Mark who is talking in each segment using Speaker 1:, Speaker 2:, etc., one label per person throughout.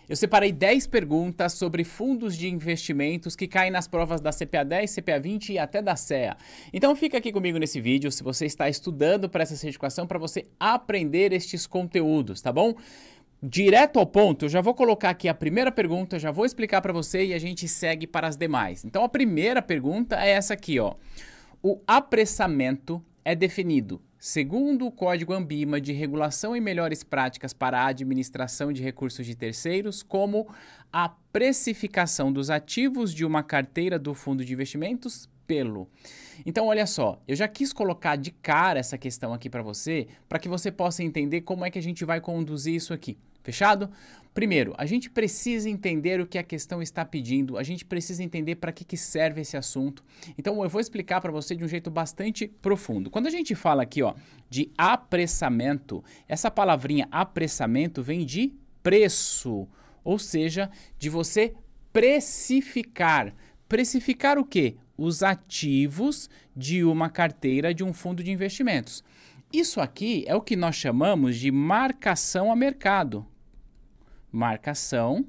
Speaker 1: Eu separei 10 perguntas sobre fundos de investimentos que caem nas provas da CPA 10, CPA 20 e até da CEA. Então fica aqui comigo nesse vídeo se você está estudando para essa certificação, para você aprender estes conteúdos, tá bom? Direto ao ponto, eu já vou colocar aqui a primeira pergunta, já vou explicar para você e a gente segue para as demais. Então a primeira pergunta é essa aqui, ó. O apressamento é definido, segundo o Código ANBIMA de Regulação e Melhores Práticas para a Administração de Recursos de Terceiros, como a precificação dos ativos de uma carteira do fundo de investimentos pelo. Então, olha só, eu já quis colocar de cara essa questão aqui para que você possa entender como é que a gente vai conduzir isso aqui. Fechado? Primeiro, a gente precisa entender o que a questão está pedindo, a gente precisa entender para que serve esse assunto. Então, eu vou explicar para você de um jeito bastante profundo. Quando a gente fala aqui, ó, de apressamento, essa palavrinha apressamento vem de preço, ou seja, de você precificar. Precificar o quê? Os ativos de uma carteira de um fundo de investimentos. Isso aqui é o que nós chamamos de marcação a mercado. Marcação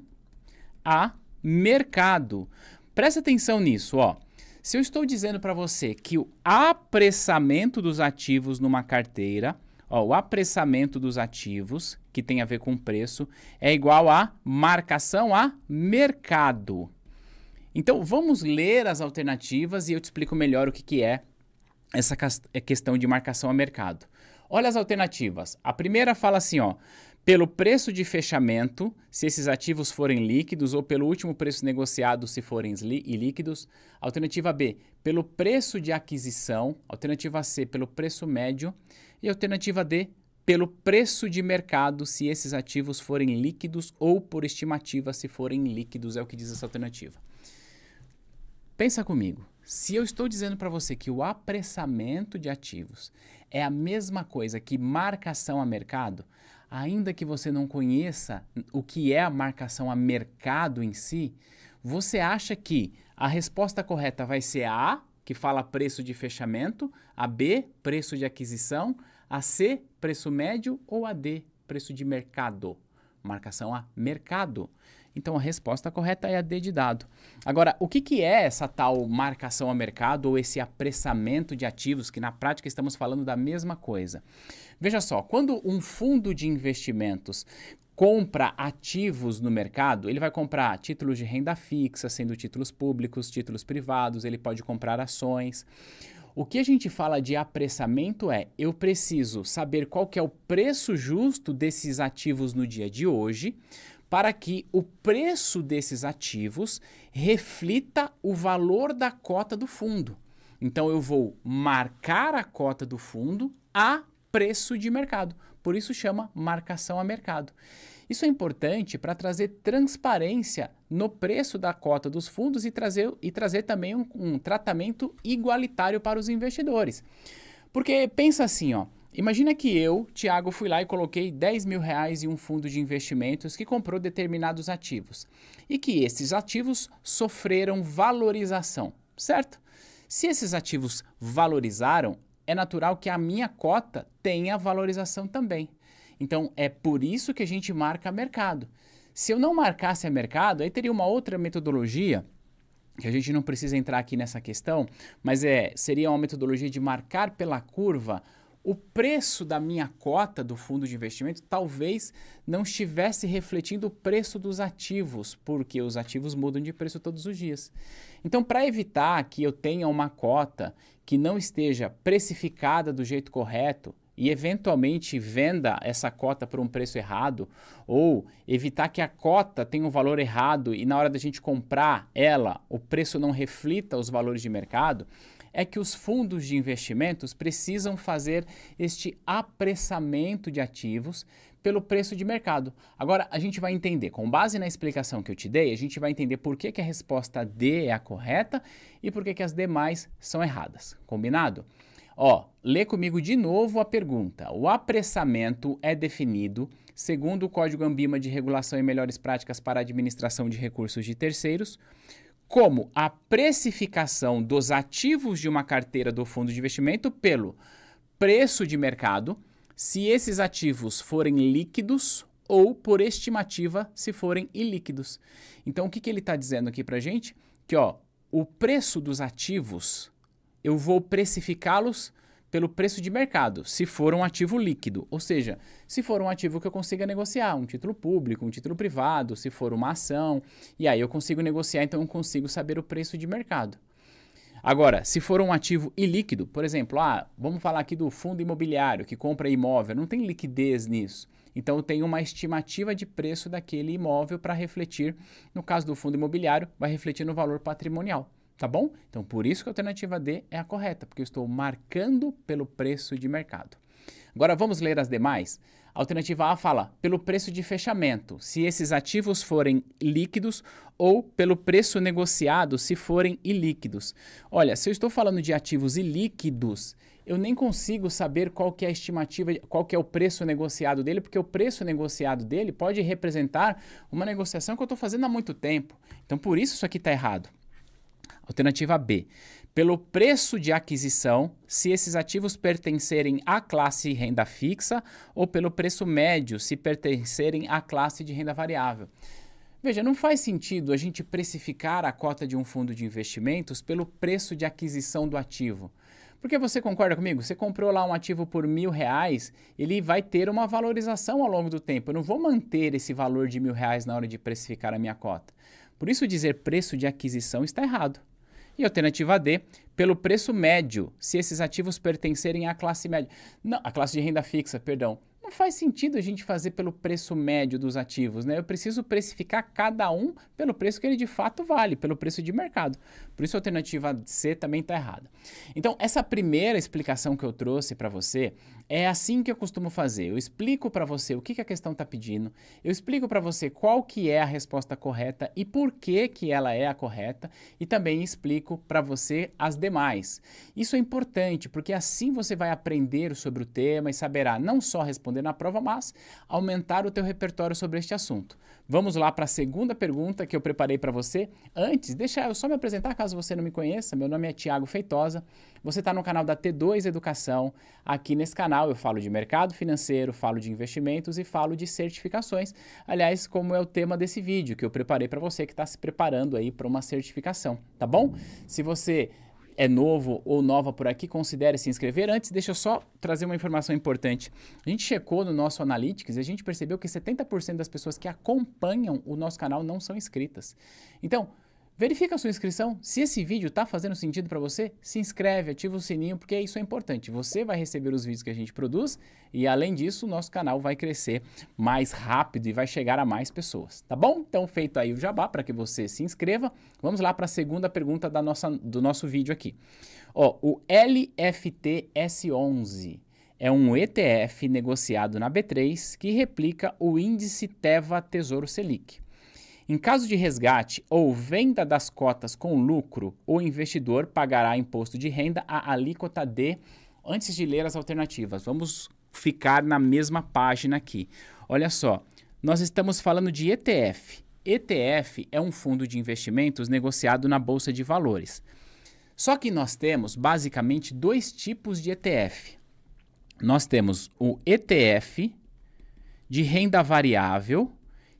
Speaker 1: a mercado. Presta atenção nisso, ó. Se eu estou dizendo para você que o apressamento dos ativos numa carteira, ó, o apressamento dos ativos, que tem a ver com preço, é igual a marcação a mercado. Então, vamos ler as alternativas e eu te explico melhor o que é essa questão de marcação a mercado. Olha as alternativas. A primeira fala assim, ó, pelo preço de fechamento, se esses ativos forem líquidos, ou pelo último preço negociado, se forem ilíquidos. Alternativa B, pelo preço de aquisição. Alternativa C, pelo preço médio. E alternativa D, pelo preço de mercado, se esses ativos forem líquidos, ou por estimativa, se forem líquidos, é o que diz essa alternativa. Pensa comigo, se eu estou dizendo para você que o apressamento de ativos é a mesma coisa que marcação a mercado, ainda que você não conheça o que é a marcação a mercado em si, você acha que a resposta correta vai ser a A, que fala preço de fechamento, a B, preço de aquisição, a C, preço médio ou a D, preço de mercado? Marcação a mercado. Então, a resposta correta é a D de dado. Agora, o que é essa tal marcação a mercado ou esse apressamento de ativos, que na prática estamos falando da mesma coisa? Veja só, quando um fundo de investimentos compra ativos no mercado, ele vai comprar títulos de renda fixa, sendo títulos públicos, títulos privados, ele pode comprar ações. O que a gente fala de apressamento é, eu preciso saber qual que é o preço justo desses ativos no dia de hoje, para que o preço desses ativos reflita o valor da cota do fundo. Então, eu vou marcar a cota do fundo a preço de mercado. Por isso chama marcação a mercado. Isso é importante para trazer transparência no preço da cota dos fundos e trazer também um tratamento igualitário para os investidores. Porque pensa assim, ó. Imagina que eu, Thiago, fui lá e coloquei 10 mil reais em um fundo de investimentos que comprou determinados ativos e que esses ativos sofreram valorização, certo? Se esses ativos valorizaram, é natural que a minha cota tenha valorização também. Então, é por isso que a gente marca mercado. Se eu não marcasse a mercado, aí teria uma outra metodologia, que a gente não precisa entrar aqui nessa questão, mas seria uma metodologia de marcar pela curva. O preço da minha cota do fundo de investimento talvez não estivesse refletindo o preço dos ativos, porque os ativos mudam de preço todos os dias. Então, para evitar que eu tenha uma cota que não esteja precificada do jeito correto e eventualmente venda essa cota por um preço errado, ou evitar que a cota tenha um valor errado e na hora da gente comprar ela, o preço não reflita os valores de mercado, é que os fundos de investimentos precisam fazer este apressamento de ativos pelo preço de mercado. Agora, a gente vai entender, com base na explicação que eu te dei, a gente vai entender por que a resposta D é a correta e por que as demais são erradas. Combinado? Ó, lê comigo de novo a pergunta. O apressamento é definido, segundo o Código ANBIMA de Regulação e Melhores Práticas para a Administração de Recursos de Terceiros, como a precificação dos ativos de uma carteira do fundo de investimento pelo preço de mercado, se esses ativos forem líquidos ou por estimativa se forem ilíquidos. Então, o que, que ele está dizendo aqui para a gente? Que ó, o preço dos ativos, eu vou precificá-los pelo preço de mercado, se for um ativo líquido. Ou seja, se for um ativo que eu consiga negociar, um título público, um título privado, se for uma ação, e aí eu consigo negociar, então eu consigo saber o preço de mercado. Agora, se for um ativo ilíquido, por exemplo, vamos falar aqui do fundo imobiliário que compra imóvel, não tem liquidez nisso. Então eu tenho uma estimativa de preço daquele imóvel para refletir, no caso do fundo imobiliário, vai refletir no valor patrimonial. Tá bom? Então, por isso que a alternativa D é a correta, porque eu estou marcando pelo preço de mercado. Agora, vamos ler as demais? A alternativa A fala pelo preço de fechamento, se esses ativos forem líquidos, ou pelo preço negociado, se forem ilíquidos. Olha, se eu estou falando de ativos ilíquidos, eu nem consigo saber qual que é a estimativa, qual que é o preço negociado dele, porque o preço negociado dele pode representar uma negociação que eu estou fazendo há muito tempo. Então, por isso aqui está errado. Alternativa B, pelo preço de aquisição, se esses ativos pertencerem à classe renda fixa ou pelo preço médio, se pertencerem à classe de renda variável. Veja, não faz sentido a gente precificar a cota de um fundo de investimentos pelo preço de aquisição do ativo. Porque você concorda comigo? Você comprou lá um ativo por R$1.000, ele vai ter uma valorização ao longo do tempo. Eu não vou manter esse valor de R$1.000 na hora de precificar a minha cota. Por isso dizer preço de aquisição está errado. E alternativa D, pelo preço médio, se esses ativos pertencerem à classe média. Não, a classe de renda fixa, perdão. Não faz sentido a gente fazer pelo preço médio dos ativos, né? Eu preciso precificar cada um pelo preço que ele de fato vale, pelo preço de mercado. Por isso a alternativa C também está errada. Então, essa primeira explicação que eu trouxe para você é assim que eu costumo fazer. Eu explico para você o que a questão está pedindo, eu explico para você qual que é a resposta correta e por que que ela é a correta, e também explico para você as demais. Isso é importante, porque assim você vai aprender sobre o tema e saberá não só responder na prova, mas aumentar o teu repertório sobre este assunto. Vamos lá para a segunda pergunta que eu preparei para você. Antes, deixa eu só me apresentar caso você não me conheça. Meu nome é Thiago Feitosa. Você está no canal da T2 Educação. Aqui nesse canal eu falo de mercado financeiro, falo de investimentos e falo de certificações. Aliás, como é o tema desse vídeo que eu preparei para você que está se preparando aí para uma certificação, tá bom? Se você é novo ou nova por aqui, considere se inscrever. Antes, deixa eu só trazer uma informação importante. A gente checou no nosso Analytics e a gente percebeu que 70% das pessoas que acompanham o nosso canal não são inscritas. Então, verifica a sua inscrição. Se esse vídeo está fazendo sentido para você, se inscreve, ativa o sininho, porque isso é importante. Você vai receber os vídeos que a gente produz e, além disso, o nosso canal vai crescer mais rápido e vai chegar a mais pessoas, tá bom? Então, feito aí o jabá para que você se inscreva, vamos lá para a segunda pergunta do nosso vídeo aqui. Ó, o LFTS11 é um ETF negociado na B3 que replica o índice Teva Tesouro Selic. Em caso de resgate ou venda das cotas com lucro, o investidor pagará imposto de renda à alíquota D. Antes de ler as alternativas, vamos ficar na mesma página aqui. Olha só, nós estamos falando de ETF. ETF é um fundo de investimentos negociado na Bolsa de Valores. Só que nós temos basicamente dois tipos de ETF. Nós temos o ETF de renda variável,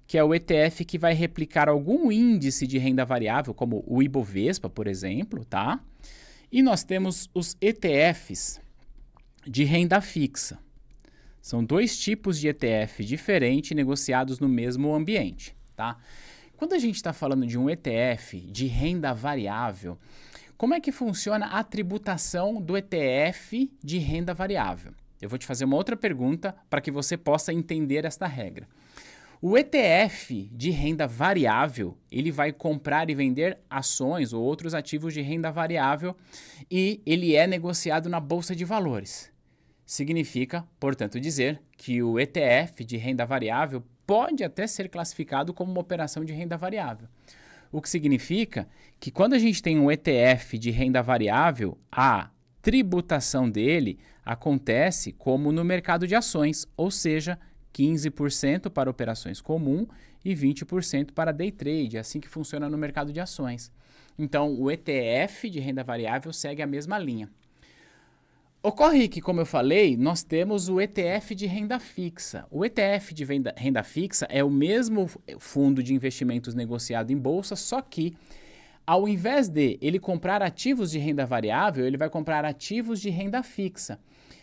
Speaker 1: que é o ETF que vai replicar algum índice de renda variável, como o Ibovespa, por exemplo, tá? E nós temos os ETFs de renda fixa. São dois tipos de ETF diferentes negociados no mesmo ambiente, tá? Quando a gente está falando de um ETF de renda variável, como é que funciona a tributação do ETF de renda variável? Eu vou te fazer uma outra pergunta para que você possa entender esta regra. O ETF de renda variável, ele vai comprar e vender ações ou outros ativos de renda variável e ele é negociado na Bolsa de Valores. Significa, portanto, dizer que o ETF de renda variável pode até ser classificado como uma operação de renda variável. O que significa que quando a gente tem um ETF de renda variável, a tributação dele acontece como no mercado de ações, ou seja, 15% para operações comum e 20% para day trade, é assim que funciona no mercado de ações. Então, o ETF de renda variável segue a mesma linha. Ocorre que, como eu falei, nós temos o ETF de renda fixa. O ETF de renda fixa é o mesmo fundo de investimentos negociado em bolsa, só que ao invés de ele comprar ativos de renda variável, ele vai comprar ativos de renda fixa.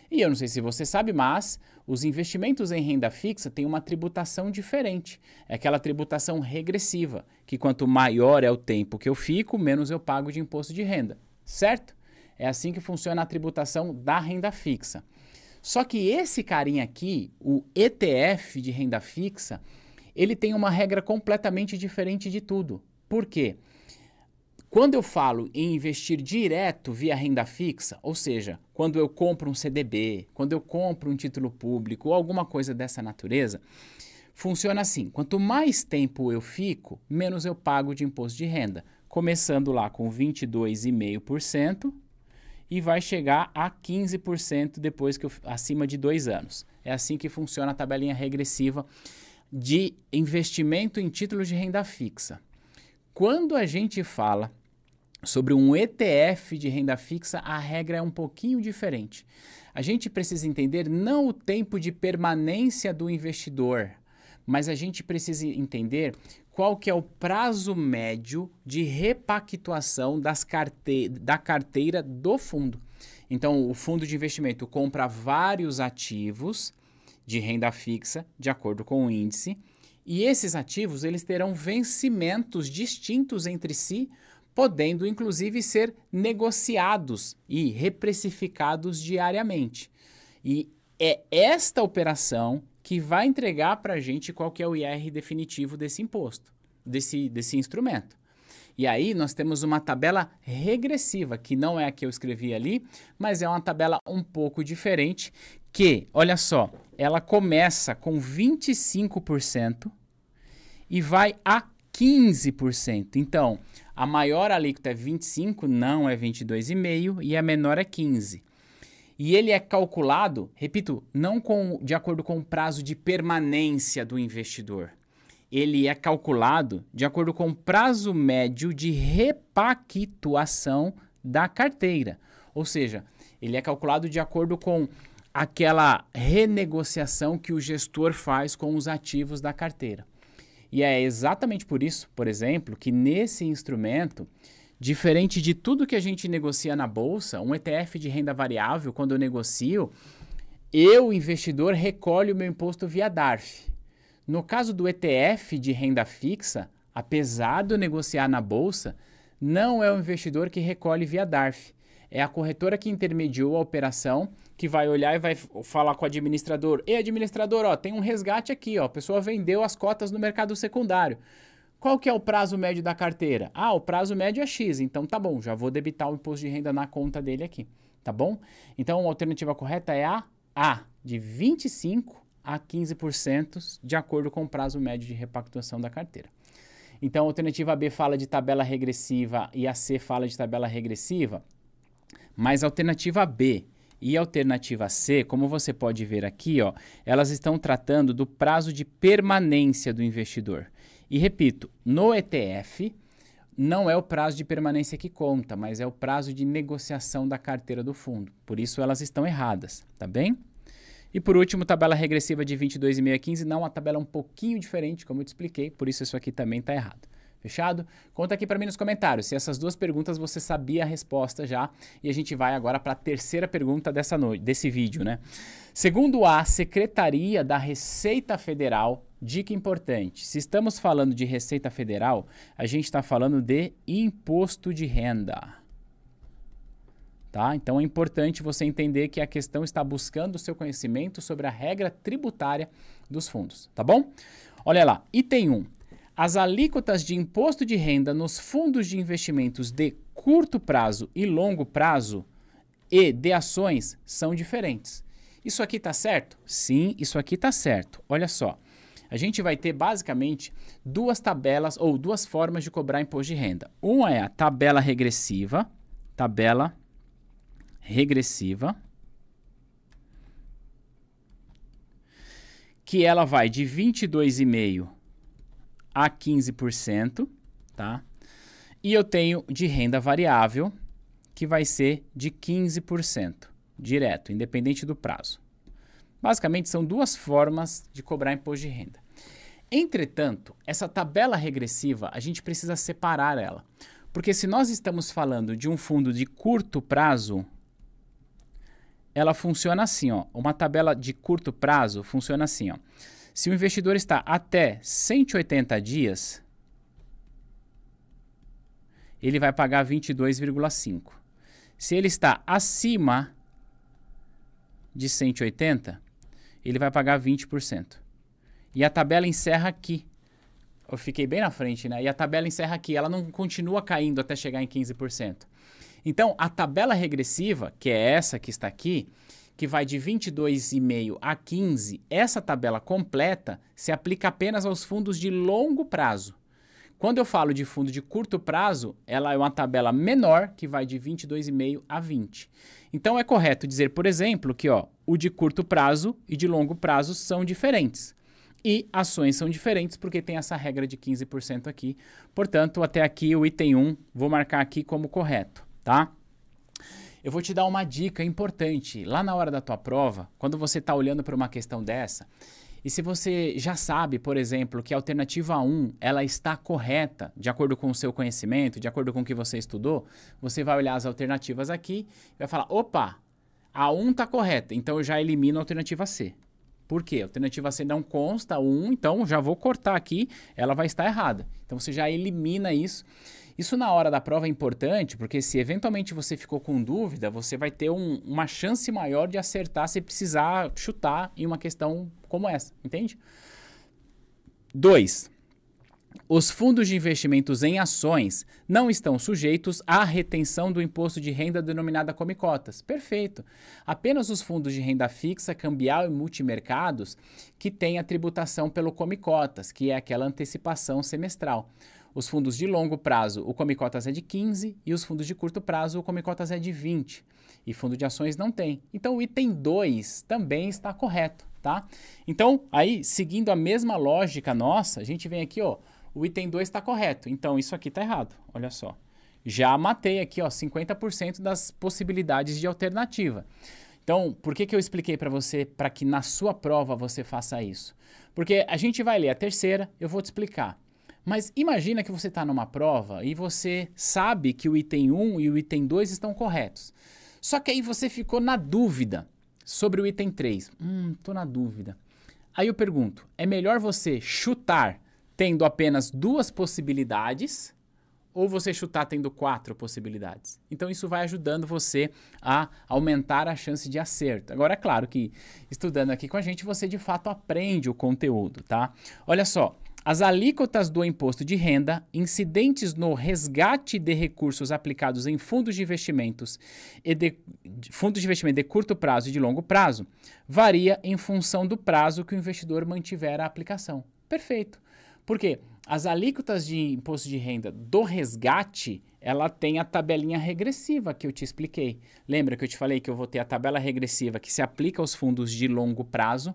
Speaker 1: E eu não sei se você sabe, mas os investimentos em renda fixa têm uma tributação diferente. É aquela tributação regressiva, que quanto maior é o tempo que eu fico, menos eu pago de imposto de renda, certo? É assim que funciona a tributação da renda fixa. Só que esse carinha aqui, o ETF de renda fixa, ele tem uma regra completamente diferente de tudo. Por quê? Quando eu falo em investir direto via renda fixa, ou seja, quando eu compro um CDB, quando eu compro um título público ou alguma coisa dessa natureza, funciona assim: quanto mais tempo eu fico, menos eu pago de imposto de renda, começando lá com 22,5% e vai chegar a 15% depois que acima de 2 anos. É assim que funciona a tabelinha regressiva de investimento em títulos de renda fixa. Quando a gente fala sobre um ETF de renda fixa, a regra é um pouquinho diferente. A gente precisa entender não o tempo de permanência do investidor, mas a gente precisa entender qual que é o prazo médio de repactuação da carteira do fundo. Então, o fundo de investimento compra vários ativos de renda fixa, de acordo com o índice, e esses ativos eles terão vencimentos distintos entre si, podendo inclusive ser negociados e reprecificados diariamente. E é esta operação que vai entregar para a gente qual que é o IR definitivo desse imposto, desse instrumento. E aí nós temos uma tabela regressiva, que não é a que eu escrevi ali, mas é uma tabela um pouco diferente, que, olha só, ela começa com 25% e vai a 15%. Então, a maior alíquota é 25%, não é 22,5% e a menor é 15%. E ele é calculado, repito, não de acordo com o prazo de permanência do investidor. Ele é calculado de acordo com o prazo médio de repactuação da carteira. Ou seja, ele é calculado de acordo com aquela renegociação que o gestor faz com os ativos da carteira. E é exatamente por isso, por exemplo, que nesse instrumento, diferente de tudo que a gente negocia na bolsa, um ETF de renda variável, quando eu negocio, eu, investidor, recolho o meu imposto via DARF. No caso do ETF de renda fixa, apesar de eu negociar na bolsa, não é o investidor que recolhe via DARF. É a corretora que intermediou a operação, que vai olhar e vai falar com o administrador. E administrador, ó, tem um resgate aqui, ó, a pessoa vendeu as cotas no mercado secundário. Qual que é o prazo médio da carteira? Ah, o prazo médio é X, então tá bom, já vou debitar o imposto de renda na conta dele aqui, tá bom? Então a alternativa correta é a A, de 25% a 15%, de acordo com o prazo médio de repactuação da carteira. Então a alternativa B fala de tabela regressiva e a C fala de tabela regressiva, mas a alternativa B e a alternativa C, como você pode ver aqui, ó, elas estão tratando do prazo de permanência do investidor. E repito, no ETF não é o prazo de permanência que conta, mas é o prazo de negociação da carteira do fundo. Por isso elas estão erradas, tá bem? E por último, tabela regressiva de 22,5 a 15, não, uma tabela um pouquinho diferente, como eu te expliquei, por isso isso aqui também está errado. Fechado? Conta aqui para mim nos comentários se essas duas perguntas você sabia a resposta já. E a gente vai agora para a terceira pergunta desse vídeo, né? Segundo a Secretaria da Receita Federal, dica importante, se estamos falando de Receita Federal, a gente está falando de imposto de renda. Tá? Então é importante você entender que a questão está buscando o seu conhecimento sobre a regra tributária dos fundos, tá bom? Olha lá, item 1. As alíquotas de imposto de renda nos fundos de investimentos de curto prazo e longo prazo e de ações são diferentes. Isso aqui está certo? Sim, isso aqui está certo. Olha só, a gente vai ter basicamente duas tabelas ou duas formas de cobrar imposto de renda. Uma é a tabela regressiva, que ela vai de 22,5% a 15%, tá? E eu tenho de renda variável, que vai ser de 15%, direto, independente do prazo. Basicamente, são duas formas de cobrar imposto de renda. Entretanto, essa tabela regressiva, a gente precisa separar ela. Porque se nós estamos falando de um fundo de curto prazo, ela funciona assim, ó. Uma tabela de curto prazo funciona assim, ó. Se o investidor está até 180 dias, ele vai pagar 22,5. Se ele está acima de 180, ele vai pagar 20%. E a tabela encerra aqui. Eu fiquei bem na frente, né? E a tabela encerra aqui. Ela não continua caindo até chegar em 15%. Então, a tabela regressiva, que é essa que está aqui, que vai de 22,5 a 15, essa tabela completa se aplica apenas aos fundos de longo prazo. Quando eu falo de fundo de curto prazo, ela é uma tabela menor, que vai de 22,5 a 20. Então, é correto dizer, por exemplo, que ó, o de curto prazo e de longo prazo são diferentes. E ações são diferentes porque tem essa regra de 15% aqui. Portanto, até aqui o item 1, vou marcar aqui como correto, tá? Eu vou te dar uma dica importante. Lá na hora da tua prova, quando você está olhando para uma questão dessa, e se você já sabe, por exemplo, que a alternativa 1 ela está correta, de acordo com o seu conhecimento, de acordo com o que você estudou, você vai olhar as alternativas aqui e vai falar, opa, a 1 está correta, então eu já elimino a alternativa C. Por quê? A alternativa C não consta 1, então já vou cortar aqui, ela vai estar errada. Então você já elimina isso. Isso na hora da prova é importante, porque se eventualmente você ficou com dúvida, você vai ter uma chance maior de acertar se precisar chutar em uma questão como essa, entende? 2. Os fundos de investimentos em ações não estão sujeitos à retenção do imposto de renda denominada come-cotas. Perfeito. Apenas os fundos de renda fixa, cambial e multimercados que têm a tributação pelo come-cotas, que é aquela antecipação semestral. Os fundos de longo prazo, o come-cotas é de 15 e os fundos de curto prazo, o come-cotas é de 20. E fundo de ações não tem. Então o item 2 também está correto, tá? Então, aí, seguindo a mesma lógica nossa, a gente vem aqui, ó, o item 2 está correto, então isso aqui está errado, olha só. Já matei aqui, ó, 50% das possibilidades de alternativa. Então, por que eu expliquei para você, para que na sua prova você faça isso? Porque a gente vai ler a terceira, eu vou te explicar. Mas imagina que você está numa prova e você sabe que o item 1 e o item 2 estão corretos. Só que aí você ficou na dúvida sobre o item 3. Tô na dúvida. Aí eu pergunto, é melhor você chutar tendo apenas 2 possibilidades ou você chutar tendo 4 possibilidades? Então isso vai ajudando você a aumentar a chance de acerto. Agora é claro que estudando aqui com a gente você de fato aprende o conteúdo, tá? Olha só, as alíquotas do imposto de renda incidentes no resgate de recursos aplicados em fundos de investimentos de curto prazo e de longo prazo varia em função do prazo que o investidor mantiver a aplicação. Perfeito. Por quê? As alíquotas de imposto de renda do resgate, ela tem a tabelinha regressiva que eu te expliquei. Lembra que eu te falei que eu vou ter a tabela regressiva que se aplica aos fundos de longo prazo?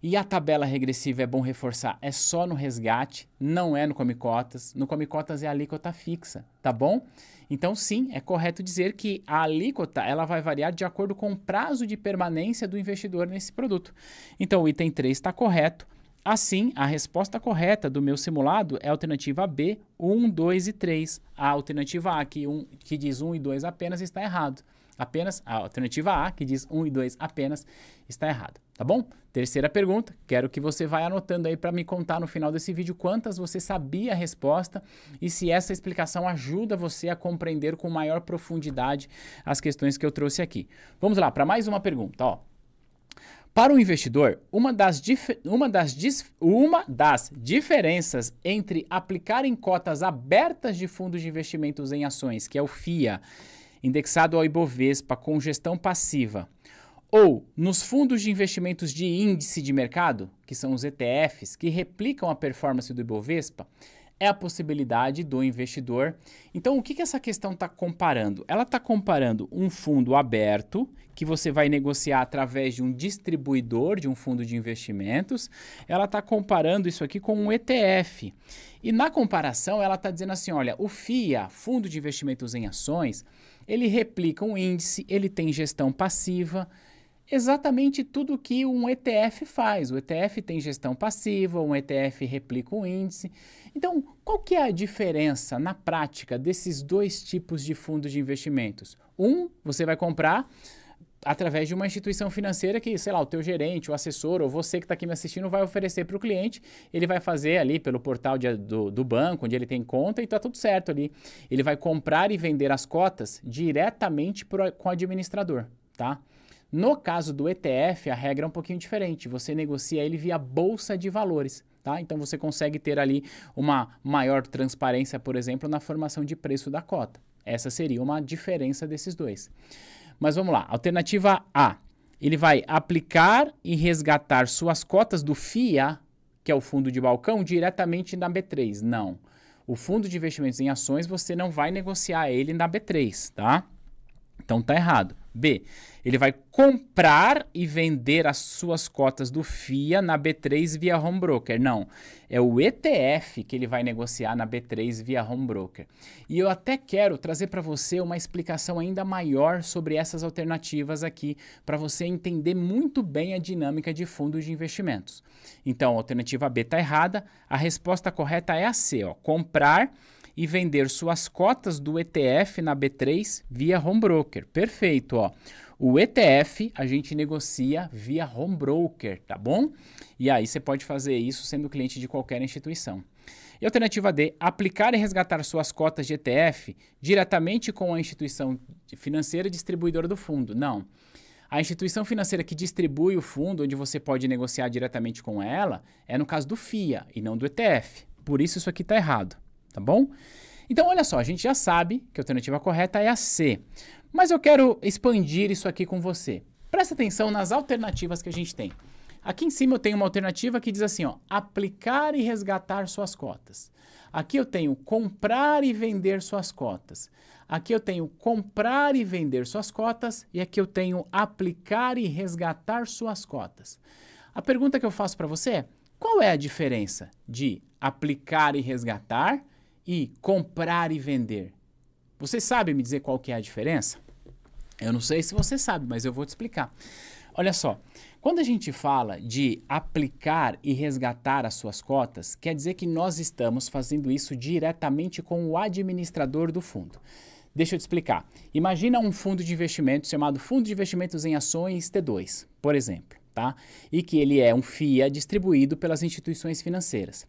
Speaker 1: E a tabela regressiva, é bom reforçar, é só no resgate, não é no come-cotas. No come-cotas é a alíquota fixa, tá bom? Então, sim, é correto dizer que a alíquota ela vai variar de acordo com o prazo de permanência do investidor nesse produto. Então, o item 3 está correto. Assim, a resposta correta do meu simulado é a alternativa B, 1, 2 e 3. A alternativa A, que diz 1 e 2 apenas, está errado. Apenas a alternativa A, que diz 1 e 2 apenas, está errada, tá bom? Terceira pergunta, quero que você vá anotando aí para me contar no final desse vídeo quantas você sabia a resposta e se essa explicação ajuda você a compreender com maior profundidade as questões que eu trouxe aqui. Vamos lá, para mais uma pergunta, ó. Para o investidor, uma das diferenças entre aplicar em cotas abertas de fundos de investimentos em ações, que é o FIA, indexado ao Ibovespa com gestão passiva, ou nos fundos de investimentos de índice de mercado, que são os ETFs, que replicam a performance do Ibovespa, é a possibilidade do investidor. Então, o que essa questão está comparando? Ela está comparando um fundo aberto, que você vai negociar através de um distribuidor de um fundo de investimentos. Ela está comparando isso aqui com um ETF. E na comparação, ela está dizendo assim, olha, o FIA, Fundo de Investimentos em Ações, ele replica um índice, ele tem gestão passiva, exatamente tudo que um ETF faz. O ETF tem gestão passiva, um ETF replica um índice. Então, qual que é a diferença na prática desses dois tipos de fundos de investimentos? Um, você vai comprar através de uma instituição financeira que, sei lá, o teu gerente, o assessor ou você que está aqui me assistindo vai oferecer para o cliente, ele vai fazer ali pelo portal do banco, onde ele tem conta e está tudo certo ali. Ele vai comprar e vender as cotas diretamente com o administrador, tá? No caso do ETF, a regra é um pouquinho diferente. Você negocia ele via bolsa de valores, tá? Então você consegue ter ali uma maior transparência, por exemplo, na formação de preço da cota. Essa seria uma diferença desses dois. Mas vamos lá. Alternativa A. Ele vai aplicar e resgatar suas cotas do FIA, que é o fundo de balcão, diretamente na B3. Não. O fundo de investimentos em ações, você não vai negociar ele na B3, tá? Então tá errado. B, ele vai comprar e vender as suas cotas do FIA na B3 via home broker. Não, é o ETF que ele vai negociar na B3 via home broker. E eu até quero trazer para você uma explicação ainda maior sobre essas alternativas aqui, para você entender muito bem a dinâmica de fundos de investimentos. Então, a alternativa B está errada, a resposta correta é a C, ó, comprar e vender suas cotas do ETF na B3 via home broker. Perfeito, ó. O ETF a gente negocia via home broker, tá bom? E aí você pode fazer isso sendo cliente de qualquer instituição. E alternativa D, aplicar e resgatar suas cotas de ETF diretamente com a instituição financeira distribuidora do fundo. Não. A instituição financeira que distribui o fundo, onde você pode negociar diretamente com ela, é no caso do FIA e não do ETF. Por isso aqui está errado. Tá bom? Então, olha só, a gente já sabe que a alternativa correta é a C. Mas eu quero expandir isso aqui com você. Presta atenção nas alternativas que a gente tem. Aqui em cima eu tenho uma alternativa que diz assim, ó, aplicar e resgatar suas cotas. Aqui eu tenho comprar e vender suas cotas. Aqui eu tenho comprar e vender suas cotas. E aqui eu tenho aplicar e resgatar suas cotas. A pergunta que eu faço para você é, qual é a diferença de aplicar e resgatar e comprar e vender? Você sabe me dizer qual que é a diferença? Eu não sei se você sabe, mas eu vou te explicar. Olha só, quando a gente fala de aplicar e resgatar as suas cotas, quer dizer que nós estamos fazendo isso diretamente com o administrador do fundo. Deixa eu te explicar. Imagina um fundo de investimentos chamado Fundo de Investimentos em Ações T2, por exemplo, tá? E que ele é um FIA distribuído pelas instituições financeiras.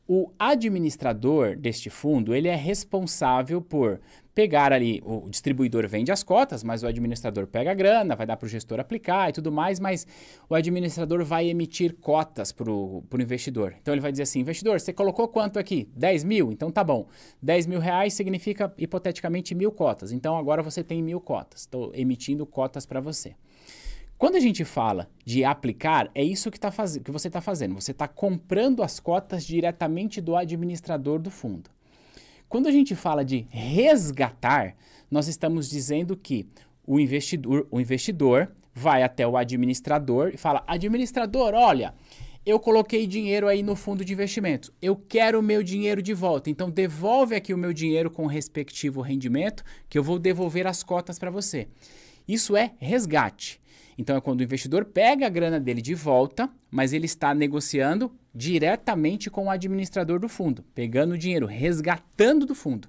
Speaker 1: O administrador deste fundo, ele é responsável por pegar ali, o distribuidor vende as cotas, mas o administrador pega a grana, vai dar para o gestor aplicar e tudo mais, mas o administrador vai emitir cotas para o investidor. Então ele vai dizer assim, investidor, você colocou quanto aqui? 10 mil? Então tá bom. 10 mil reais significa, hipoteticamente, 1000 cotas. Então agora você tem 1000 cotas. Estou emitindo cotas para você. Quando a gente fala de aplicar, é isso que você está fazendo. Você está comprando as cotas diretamente do administrador do fundo. Quando a gente fala de resgatar, nós estamos dizendo que o investidor vai até o administrador e fala, administrador, olha, eu coloquei dinheiro aí no fundo de investimentos, eu quero o meu dinheiro de volta, então devolve aqui o meu dinheiro com o respectivo rendimento, que eu vou devolver as cotas para você. Isso é resgate. Então é quando o investidor pega a grana dele de volta, mas ele está negociando diretamente com o administrador do fundo, pegando o dinheiro, resgatando do fundo.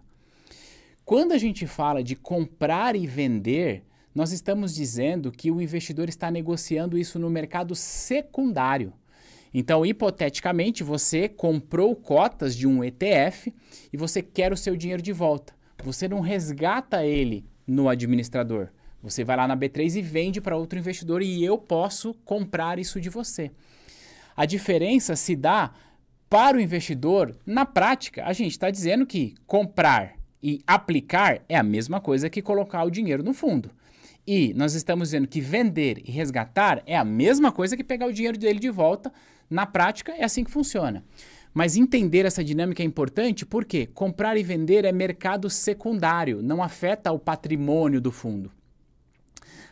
Speaker 1: Quando a gente fala de comprar e vender, nós estamos dizendo que o investidor está negociando isso no mercado secundário. Então, hipoteticamente, você comprou cotas de um ETF e você quer o seu dinheiro de volta. Você não resgata ele no administrador. Você vai lá na B3 e vende para outro investidor e eu posso comprar isso de você. A diferença se dá para o investidor, na prática, a gente está dizendo que comprar e aplicar é a mesma coisa que colocar o dinheiro no fundo. E nós estamos dizendo que vender e resgatar é a mesma coisa que pegar o dinheiro dele de volta. Na prática, é assim que funciona. Mas entender essa dinâmica é importante porque comprar e vender é mercado secundário, não afeta o patrimônio do fundo.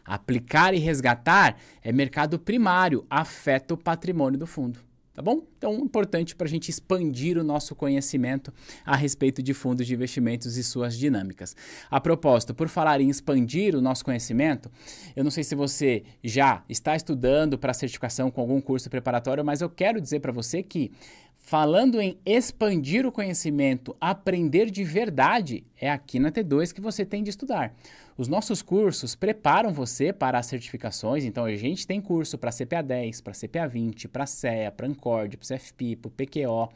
Speaker 1: Aplicar e resgatar é mercado primário, afeta o patrimônio do fundo. Tá bom? Então, importante para a gente expandir o nosso conhecimento a respeito de fundos de investimentos e suas dinâmicas. A propósito, por falar em expandir o nosso conhecimento, eu não sei se você já está estudando para certificação com algum curso preparatório, mas eu quero dizer para você que, falando em expandir o conhecimento, aprender de verdade, é aqui na T2 que você tem de estudar. Os nossos cursos preparam você para as certificações, então a gente tem curso para CPA 10, para CPA 20, para CEA, para Ancord, para CFP, para o PQO,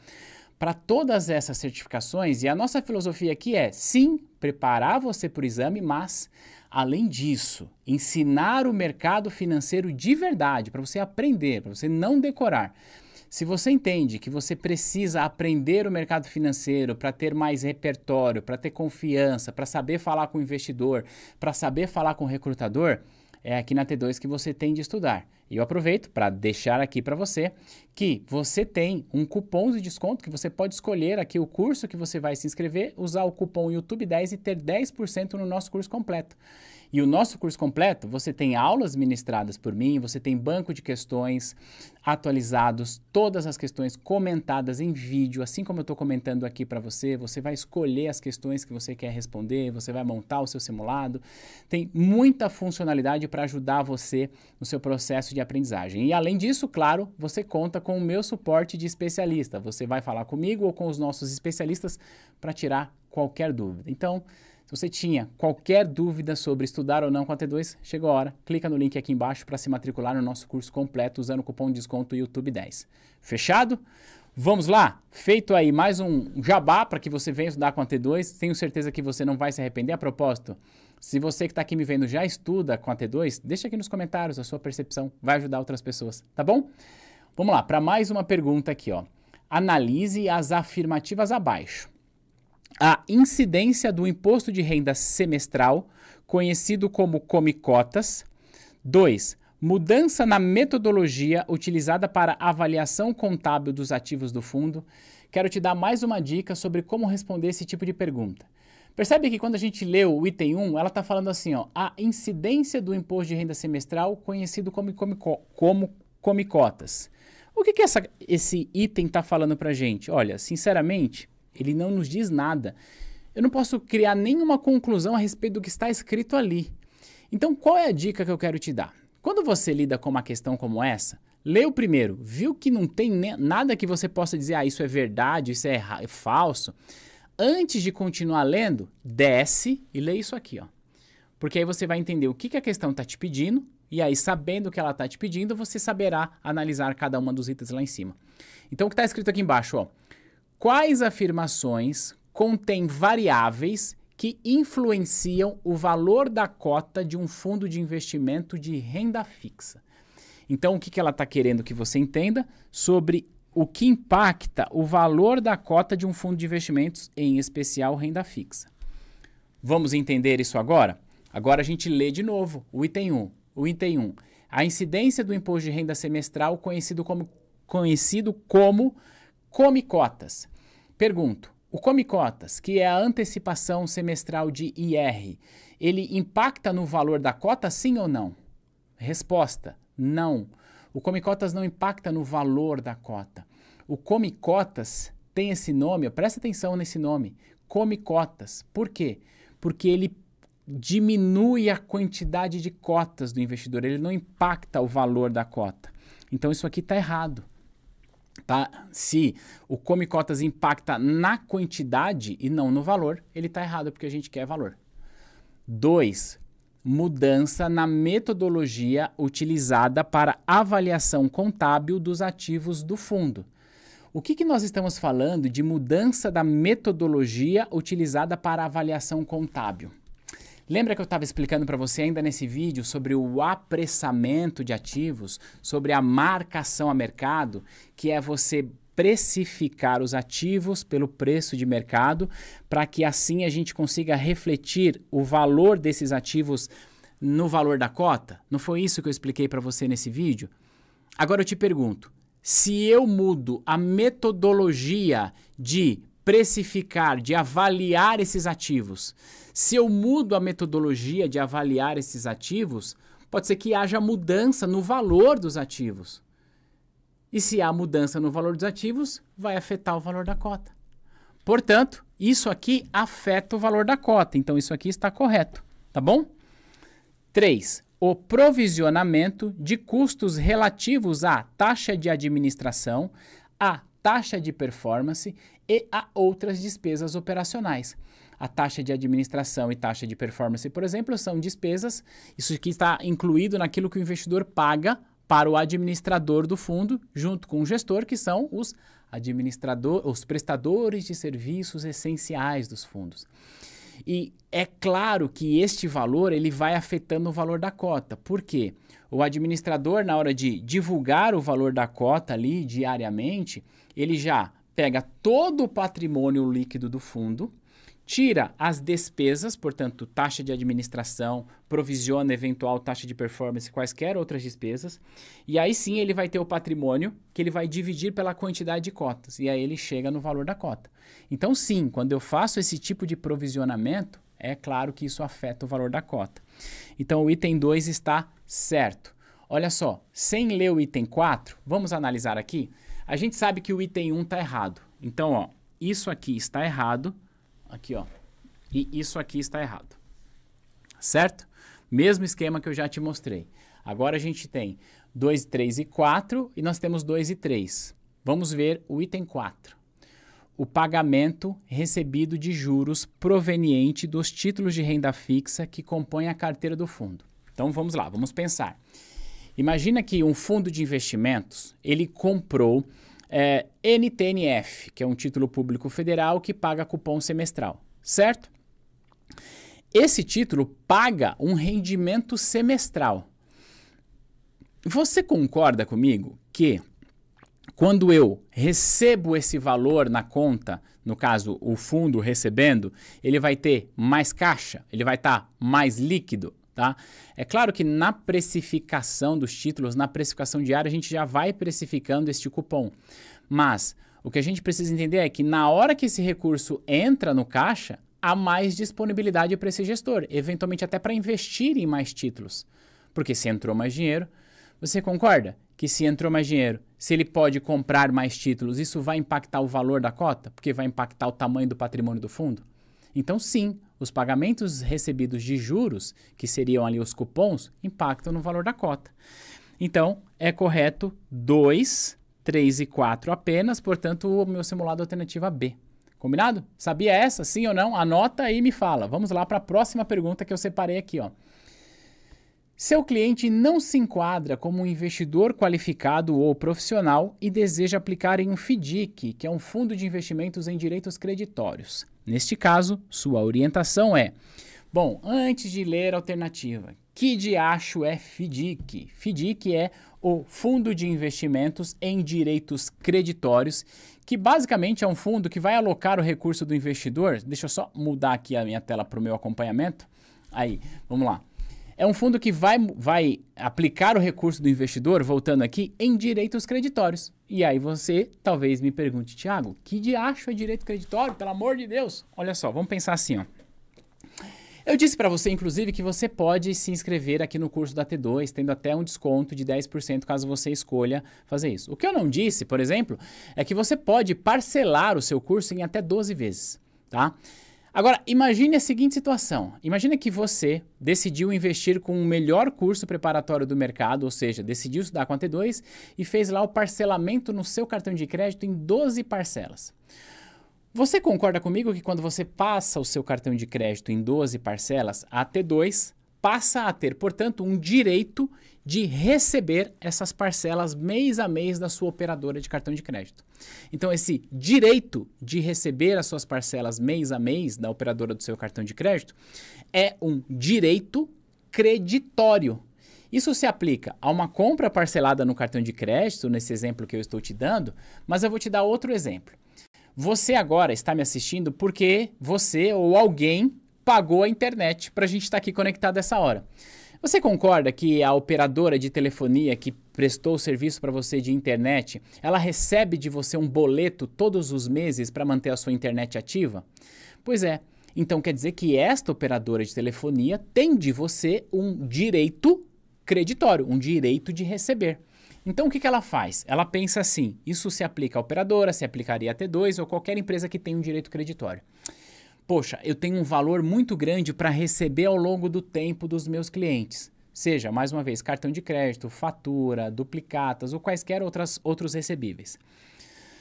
Speaker 1: para todas essas certificações, e a nossa filosofia aqui é, sim, preparar você para o exame, mas, além disso, ensinar o mercado financeiro de verdade, para você aprender, para você não decorar. Se você entende que você precisa aprender o mercado financeiro para ter mais repertório, para ter confiança, para saber falar com o investidor, para saber falar com o recrutador, é aqui na T2 que você tem de estudar. E eu aproveito para deixar aqui para você que você tem um cupom de desconto que você pode escolher aqui o curso que você vai se inscrever, usar o cupom YouTube10 e ter 10% no nosso curso completo. E o nosso curso completo, você tem aulas ministradas por mim, você tem banco de questões atualizados, todas as questões comentadas em vídeo, assim como eu estou comentando aqui para você, você vai escolher as questões que você quer responder, você vai montar o seu simulado, tem muita funcionalidade para ajudar você no seu processo de aprendizagem. E além disso, claro, você conta com o meu suporte de especialista, você vai falar comigo ou com os nossos especialistas para tirar qualquer dúvida. Então, se você tinha qualquer dúvida sobre estudar ou não com a T2, chegou a hora, clica no link aqui embaixo para se matricular no nosso curso completo usando o cupom de desconto YouTube10. Fechado? Vamos lá? Feito aí mais um jabá para que você venha estudar com a T2, tenho certeza que você não vai se arrepender. A propósito, se você que está aqui me vendo já estuda com a T2, deixa aqui nos comentários a sua percepção, vai ajudar outras pessoas, tá bom? Vamos lá, para mais uma pergunta aqui, ó. Analise as afirmativas abaixo. A incidência do imposto de renda semestral, conhecido como come-cotas. 2. Mudança na metodologia utilizada para avaliação contábil dos ativos do fundo. Quero te dar mais uma dica sobre como responder esse tipo de pergunta. Percebe que quando a gente leu o item 1, ela está falando assim, ó, a incidência do imposto de renda semestral, conhecido como come-cotas. O que esse item está falando para a gente? Olha, sinceramente, ele não nos diz nada. Eu não posso criar nenhuma conclusão a respeito do que está escrito ali. Então, qual é a dica que eu quero te dar? Quando você lida com uma questão como essa, lê o primeiro, viu que não tem nada que você possa dizer, ah, isso é verdade, isso é falso. Antes de continuar lendo, desce e lê isso aqui, ó. Porque aí você vai entender o que a questão está te pedindo, e aí, sabendo o que ela está te pedindo, você saberá analisar cada uma dos itens lá em cima. Então, o que está escrito aqui embaixo, ó. Quais afirmações contêm variáveis que influenciam o valor da cota de um fundo de investimento de renda fixa? Então, o que ela está querendo que você entenda sobre o que impacta o valor da cota de um fundo de investimentos, em especial renda fixa. Vamos entender isso agora? Agora a gente lê de novo o item 1. O item 1. A incidência do imposto de renda semestral, conhecido como come-cotas. Pergunto, o come-cotas, que é a antecipação semestral de IR, ele impacta no valor da cota, sim ou não? Resposta, não. O come-cotas não impacta no valor da cota. O come-cotas tem esse nome, presta atenção nesse nome, come-cotas. Por quê? Porque ele diminui a quantidade de cotas do investidor, ele não impacta o valor da cota. Então isso aqui está errado. Tá? Se o come-cotas impacta na quantidade e não no valor, ele está errado porque a gente quer valor. 2. Mudança na metodologia utilizada para avaliação contábil dos ativos do fundo. O que nós estamos falando de mudança da metodologia utilizada para avaliação contábil? Lembra que eu estava explicando para você ainda nesse vídeo sobre o apressamento de ativos, sobre a marcação a mercado, que é você precificar os ativos pelo preço de mercado, para que assim a gente consiga refletir o valor desses ativos no valor da cota? Não foi isso que eu expliquei para você nesse vídeo? Agora eu te pergunto, se eu mudo a metodologia de precificar, de avaliar esses ativos, se eu mudo a metodologia de avaliar esses ativos, pode ser que haja mudança no valor dos ativos. E se há mudança no valor dos ativos, vai afetar o valor da cota. Portanto, isso aqui afeta o valor da cota. Então, isso aqui está correto, tá bom? 3. O provisionamento de custos relativos à taxa de administração, à taxa de performance e a outras despesas operacionais. A taxa de administração e taxa de performance, por exemplo, são despesas, isso aqui está incluído naquilo que o investidor paga para o administrador do fundo, junto com o gestor, que são os prestadores de serviços essenciais dos fundos. E é claro que este valor ele vai afetando o valor da cota. Por quê? O administrador, na hora de divulgar o valor da cota ali diariamente, ele já pega todo o patrimônio líquido do fundo, tira as despesas, portanto, taxa de administração, provisiona eventual taxa de performance, quaisquer outras despesas, e aí sim ele vai ter o patrimônio que ele vai dividir pela quantidade de cotas, e aí ele chega no valor da cota. Então sim, quando eu faço esse tipo de provisionamento, é claro que isso afeta o valor da cota. Então o item 2 está certo. Olha só, sem ler o item 4, vamos analisar aqui. A gente sabe que o item 1 está errado. Então, ó, isso aqui está errado. Aqui, ó. E isso aqui está errado. Certo? Mesmo esquema que eu já te mostrei. Agora a gente tem 2, 3 e 4 e nós temos 2 e 3. Vamos ver o item 4. O pagamento recebido de juros proveniente dos títulos de renda fixa que compõem a carteira do fundo. Então vamos lá, vamos pensar. Imagina que um fundo de investimentos, ele comprou NTNF, que é um título público federal que paga cupom semestral, certo? Esse título paga um rendimento semestral. Você concorda comigo que quando eu recebo esse valor na conta, no caso o fundo recebendo, ele vai ter mais caixa, ele vai estar mais líquido? Tá? É claro que na precificação dos títulos, na precificação diária, a gente já vai precificando este cupom. Mas o que a gente precisa entender é que na hora que esse recurso entra no caixa, há mais disponibilidade para esse gestor, eventualmente até para investir em mais títulos. Porque se entrou mais dinheiro, você concorda que se entrou mais dinheiro, se ele pode comprar mais títulos, isso vai impactar o valor da cota? Porque vai impactar o tamanho do patrimônio do fundo? Então sim, os pagamentos recebidos de juros, que seriam ali os cupons, impactam no valor da cota. Então, é correto 2, 3 e 4 apenas, portanto, o meu simulado é a alternativa B. Combinado? Sabia essa? Sim ou não? Anota aí e me fala. Vamos lá para a próxima pergunta que eu separei aqui, ó. Seu cliente não se enquadra como um investidor qualificado ou profissional e deseja aplicar em um FDIC, que é um fundo de investimentos em direitos creditórios. Neste caso, sua orientação é: bom, antes de ler a alternativa, que diacho é FDIC? FDIC é o Fundo de Investimentos em Direitos Creditórios, que basicamente é um fundo que vai alocar o recurso do investidor. Deixa eu só mudar aqui a minha tela para o meu acompanhamento. Aí, vamos lá. É um fundo que vai aplicar o recurso do investidor, voltando aqui, em direitos creditórios. E aí você talvez me pergunte: Thiago, que diacho é direito creditório? Pelo amor de Deus! Olha só, vamos pensar assim, ó. Eu disse para você, inclusive, que você pode se inscrever aqui no curso da T2, tendo até um desconto de 10% caso você escolha fazer isso. O que eu não disse, por exemplo, é que você pode parcelar o seu curso em até 12 vezes, tá? Agora, imagine a seguinte situação. Imagine que você decidiu investir com o melhor curso preparatório do mercado, ou seja, decidiu estudar com a T2 e fez lá o parcelamento no seu cartão de crédito em 12 parcelas. Você concorda comigo que quando você passa o seu cartão de crédito em 12 parcelas, a T2 passa a ter, portanto, um direito de receber essas parcelas mês a mês da sua operadora de cartão de crédito. Então, esse direito de receber as suas parcelas mês a mês da operadora do seu cartão de crédito é um direito creditório. Isso se aplica a uma compra parcelada no cartão de crédito, nesse exemplo que eu estou te dando, mas eu vou te dar outro exemplo. Você agora está me assistindo porque você ou alguém pagou a internet para a gente estar aqui conectado essa hora. Você concorda que a operadora de telefonia que prestou o serviço para você de internet, ela recebe de você um boleto todos os meses para manter a sua internet ativa? Pois é, então quer dizer que esta operadora de telefonia tem de você um direito creditório, um direito de receber. Então o que ela faz? Ela pensa assim, isso se aplica à operadora, se aplicaria a T2 ou qualquer empresa que tenha um direito creditório. Poxa, eu tenho um valor muito grande para receber ao longo do tempo dos meus clientes. Seja, mais uma vez, cartão de crédito, fatura, duplicatas ou quaisquer outros recebíveis.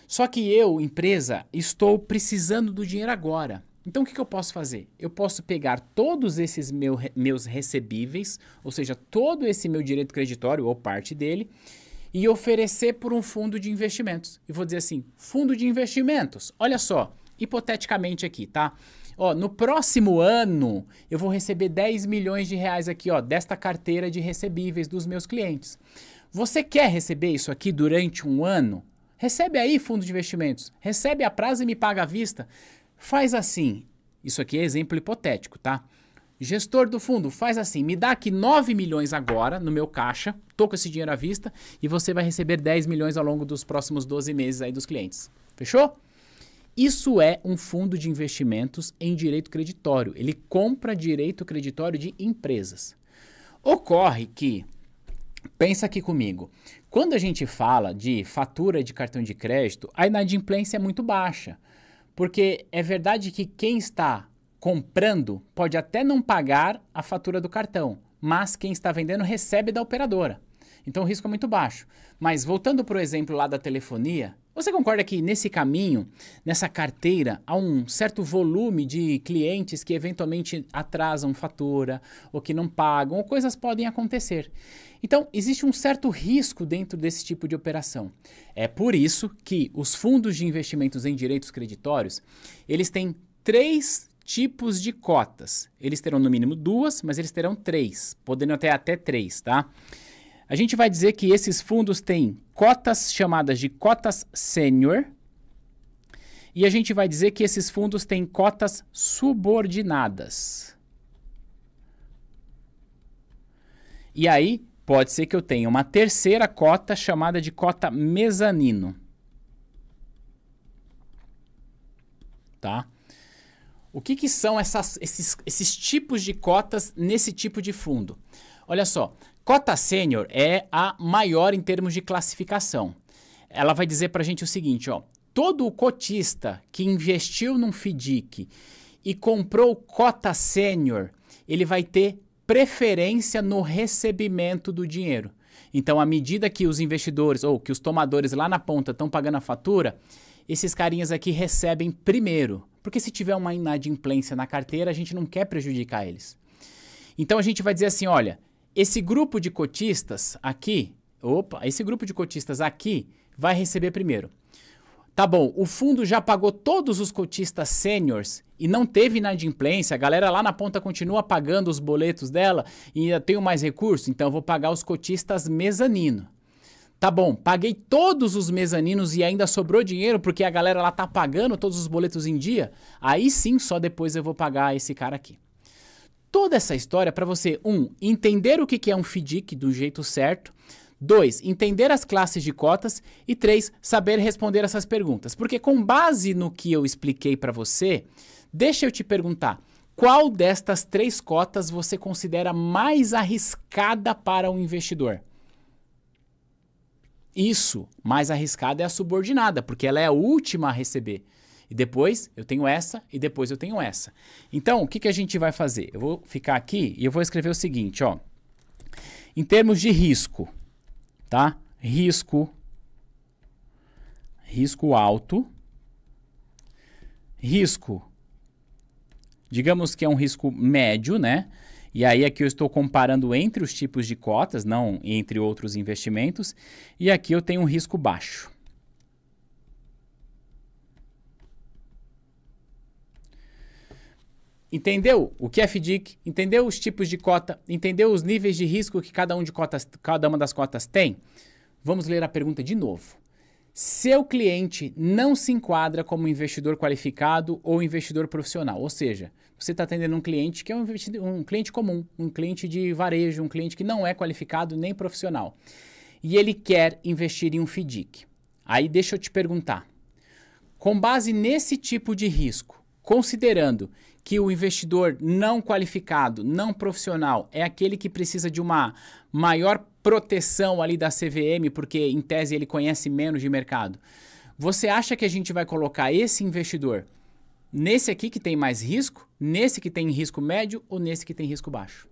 Speaker 1: Só que eu, empresa, estou precisando do dinheiro agora. Então o que eu posso fazer? Eu posso pegar todos esses meus recebíveis, ou seja, todo esse meu direito creditório ou parte dele, e oferecer por um fundo de investimentos. E vou dizer assim, fundo de investimentos, olha só, hipoteticamente aqui, tá? Ó, no próximo ano, eu vou receber 10 milhões de reais aqui, ó, desta carteira de recebíveis dos meus clientes. Você quer receber isso aqui durante um ano? Recebe aí, fundo de investimentos. Recebe a prazo e me paga à vista. Faz assim. Isso aqui é exemplo hipotético, tá? Gestor do fundo, faz assim. Me dá aqui 9 milhões agora no meu caixa. Tô com esse dinheiro à vista. E você vai receber 10 milhões ao longo dos próximos 12 meses aí dos clientes. Fechou? Isso é um fundo de investimentos em direito creditório. Ele compra direito creditório de empresas. Ocorre que, pensa aqui comigo, quando a gente fala de fatura de cartão de crédito, a inadimplência é muito baixa. Porque é verdade que quem está comprando pode até não pagar a fatura do cartão, mas quem está vendendo recebe da operadora. Então o risco é muito baixo. Mas voltando para o exemplo lá da telefonia, você concorda que nesse caminho, nessa carteira, há um certo volume de clientes que eventualmente atrasam fatura, ou que não pagam, ou coisas podem acontecer. Então, existe um certo risco dentro desse tipo de operação. É por isso que os fundos de investimentos em direitos creditórios, eles têm 3 tipos de cotas. Eles terão no mínimo 2, mas eles terão 3, podendo até 3, tá? A gente vai dizer que esses fundos têm cotas chamadas de cotas sênior e a gente vai dizer que esses fundos têm cotas subordinadas. E aí, pode ser que eu tenha uma terceira cota chamada de cota mezanino. Tá? O que são esses tipos de cotas nesse tipo de fundo? Olha só, cota sênior é a maior em termos de classificação. Ela vai dizer para a gente o seguinte, ó, todo o cotista que investiu num FDIC e comprou cota sênior, ele vai ter preferência no recebimento do dinheiro. Então, à medida que os investidores ou que os tomadores lá na ponta estão pagando a fatura, esses carinhas aqui recebem primeiro. Porque se tiver uma inadimplência na carteira, a gente não quer prejudicar eles. Então, a gente vai dizer assim, olha, esse grupo de cotistas aqui, esse grupo de cotistas aqui vai receber primeiro. Tá bom, o fundo já pagou todos os cotistas sêniors e não teve inadimplência, a galera lá na ponta continua pagando os boletos dela e ainda tenho mais recursos, então eu vou pagar os cotistas mezanino. Tá bom, paguei todos os mezaninos e ainda sobrou dinheiro porque a galera lá tá pagando todos os boletos em dia, aí sim só depois eu vou pagar esse cara aqui. Toda essa história para você, entender o que é um FDIC do jeito certo, 2, entender as classes de cotas e 3, saber responder essas perguntas. Porque com base no que eu expliquei para você, deixa eu te perguntar, qual destas 3 cotas você considera mais arriscada para um investidor? Isso, mais arriscada é a subordinada, porque ela é a última a receber. E depois eu tenho essa e depois eu tenho essa. Então, o que a gente vai fazer? Eu vou ficar aqui e eu vou escrever o seguinte, ó. Em termos de risco, tá? Risco alto. Risco, digamos que é um risco médio, né? E aí aqui eu estou comparando entre os tipos de cotas, não entre outros investimentos. E aqui eu tenho um risco baixo. Entendeu o que é FDIC? Entendeu os tipos de cota? Entendeu os níveis de risco que cada uma das cotas tem? Vamos ler a pergunta de novo. seu cliente não se enquadra como investidor qualificado ou investidor profissional. Ou seja, você está atendendo um cliente que é um cliente comum, um cliente de varejo, um cliente que não é qualificado nem profissional. E ele quer investir em um FDIC. Aí deixa eu te perguntar, com base nesse tipo de risco, considerando que o investidor não qualificado, não profissional, é aquele que precisa de uma maior proteção ali da CVM, porque em tese ele conhece menos de mercado. Você acha que a gente vai colocar esse investidor nesse aqui que tem mais risco, nesse que tem risco médio ou nesse que tem risco baixo?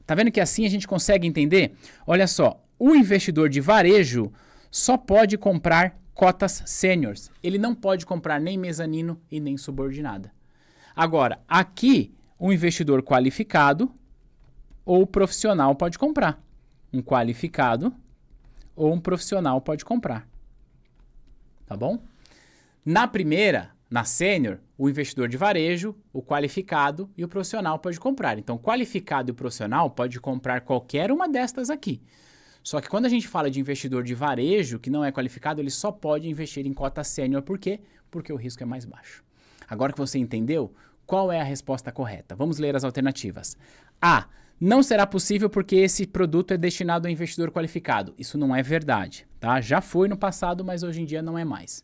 Speaker 1: Tá vendo que assim a gente consegue entender? Olha só, o investidor de varejo só pode comprar cotas sêniors. Ele não pode comprar nem mezanino e nem subordinada. Agora, aqui, um investidor qualificado ou profissional pode comprar. Um qualificado ou um profissional pode comprar. Tá bom? Na primeira, na sênior, o investidor de varejo, o qualificado e o profissional pode comprar. Então, o qualificado e o profissional pode comprar qualquer uma destas aqui. Só que quando a gente fala de investidor de varejo, que não é qualificado, ele só pode investir em cota sênior. Por quê? Porque o risco é mais baixo. Agora que você entendeu, qual é a resposta correta? Vamos ler as alternativas. A. Não será possível porque esse produto é destinado a investidor qualificado. Isso não é verdade, tá? Já foi no passado, mas hoje em dia não é mais.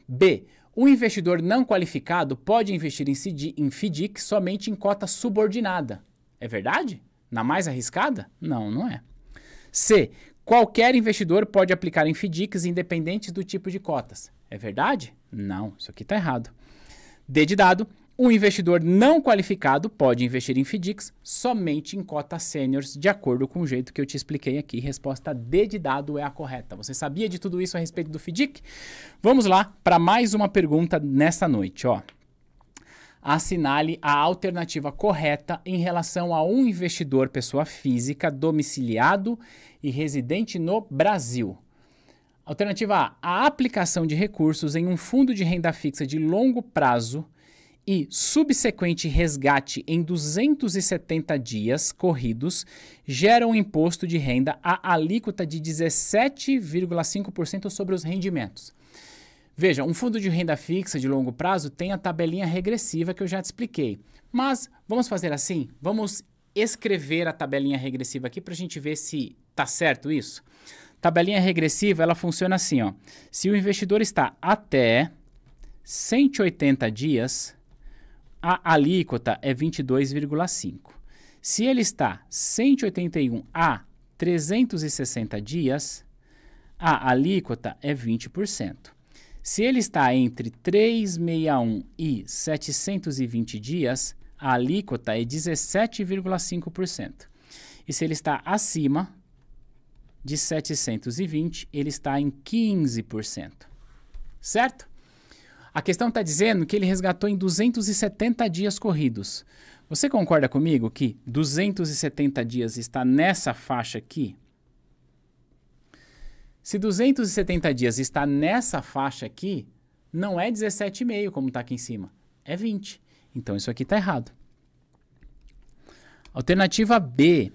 Speaker 1: B. O investidor não qualificado pode investir em FDIC somente em cota subordinada. É verdade? Na mais arriscada? Não, não é. C. Qualquer investidor pode aplicar em FDICs independentes do tipo de cotas. É verdade? Não, isso aqui está errado. D de dado. Um investidor não qualificado pode investir em FDICs somente em cotas sêniors, de acordo com o jeito que eu te expliquei aqui. Resposta D de dado é a correta. Você sabia de tudo isso a respeito do FDIC? Vamos lá para mais uma pergunta nessa noite, ó. Assinale a alternativa correta em relação a um investidor pessoa física domiciliado e residente no Brasil. Alternativa A aplicação de recursos em um fundo de renda fixa de longo prazo e subsequente resgate em 270 dias corridos gera um imposto de renda a alíquota de 17,5% sobre os rendimentos. Veja, um fundo de renda fixa de longo prazo tem a tabelinha regressiva que eu já te expliquei. Mas vamos fazer assim? Vamos escrever a tabelinha regressiva aqui para a gente ver se está certo isso. Tabelinha regressiva, ela funciona assim, ó. Se o investidor está até 180 dias, a alíquota é 22,5%. Se ele está 181 a 360 dias, a alíquota é 20%. Se ele está entre 361 e 720 dias, a alíquota é 17,5%. E se ele está acima de 720, ele está em 15%. Certo? A questão está dizendo que ele resgatou em 270 dias corridos. Você concorda comigo que 270 dias está nessa faixa aqui? Se 270 dias está nessa faixa aqui, não é 17,5 como está aqui em cima, é 20. Então isso aqui está errado. Alternativa B.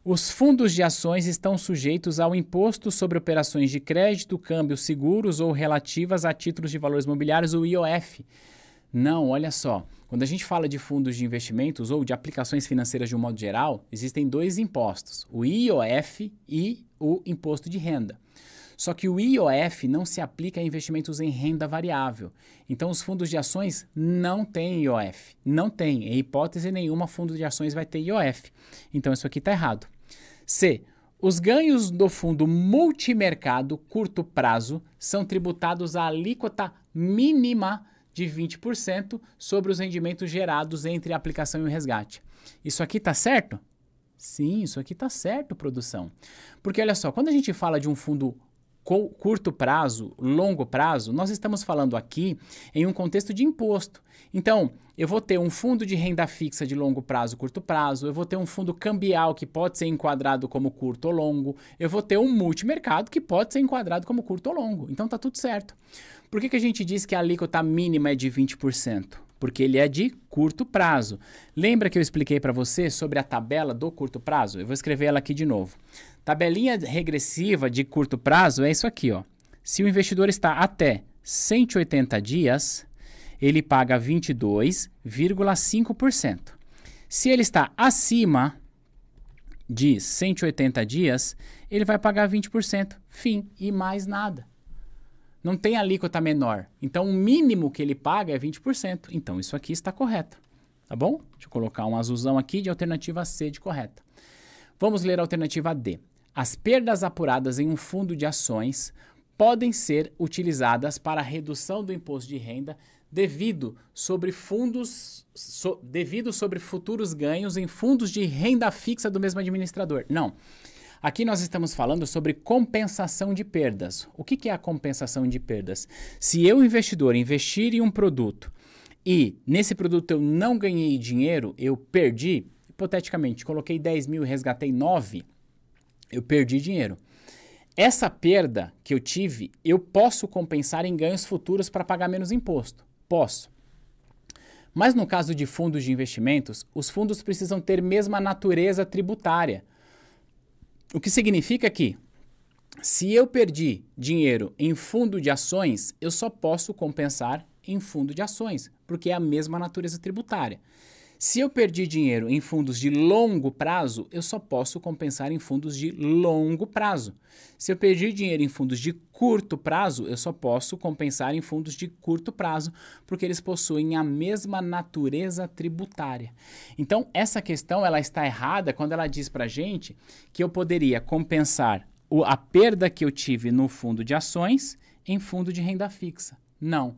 Speaker 1: Os fundos de ações estão sujeitos ao imposto sobre operações de crédito, câmbio, seguros ou relativas a títulos de valores mobiliários, o IOF. Não, olha só. Quando a gente fala de fundos de investimentos ou de aplicações financeiras de um modo geral, existem dois impostos, o IOF e o imposto de renda. Só que o IOF não se aplica a investimentos em renda variável. Então, os fundos de ações não têm IOF. Não tem. Em hipótese nenhuma, fundo de ações vai ter IOF. Então, isso aqui está errado. C. Os ganhos do fundo multimercado curto prazo são tributados à alíquota mínima de 20% sobre os rendimentos gerados entre a aplicação e o resgate. Isso aqui está certo? Sim, isso aqui está certo, produção. Porque, olha só, quando a gente fala de um fundo curto prazo, longo prazo, nós estamos falando aqui em um contexto de imposto. Então, eu vou ter um fundo de renda fixa de longo prazo, curto prazo, eu vou ter um fundo cambial que pode ser enquadrado como curto ou longo, eu vou ter um multimercado que pode ser enquadrado como curto ou longo. Então, tá tudo certo. Por que a gente diz que a alíquota mínima é de 20%? Porque ele é de curto prazo. Lembra que eu expliquei para você sobre a tabela do curto prazo? Eu vou escrever ela aqui de novo. Tabelinha regressiva de curto prazo é isso aqui, ó. Se o investidor está até 180 dias, ele paga 22,5%. Se ele está acima de 180 dias, ele vai pagar 20%. Fim. E mais nada. Não tem alíquota menor. Então, o mínimo que ele paga é 20%. Então, isso aqui está correto. Tá bom? Deixa eu colocar um azulzão aqui de alternativa C de correta. Vamos ler a alternativa D. As perdas apuradas em um fundo de ações podem ser utilizadas para a redução do imposto de renda devido sobre futuros ganhos em fundos de renda fixa do mesmo administrador. Não. Aqui nós estamos falando sobre compensação de perdas. O que é a compensação de perdas? Se eu, investidor, investir em um produto e nesse produto eu não ganhei dinheiro, eu perdi, hipoteticamente, coloquei 10 mil e resgatei 9, eu perdi dinheiro. Essa perda que eu tive, eu posso compensar em ganhos futuros para pagar menos imposto. Posso. Mas no caso de fundos de investimentos, os fundos precisam ter mesma natureza tributária. O que significa que, se eu perdi dinheiro em fundo de ações, eu só posso compensar em fundo de ações, porque é a mesma natureza tributária. Se eu perdi dinheiro em fundos de longo prazo, eu só posso compensar em fundos de longo prazo. Se eu perdi dinheiro em fundos de curto prazo, eu só posso compensar em fundos de curto prazo, porque eles possuem a mesma natureza tributária. Então, essa questão ela está errada quando ela diz para a gente que eu poderia compensar a perda que eu tive no fundo de ações em fundo de renda fixa. Não.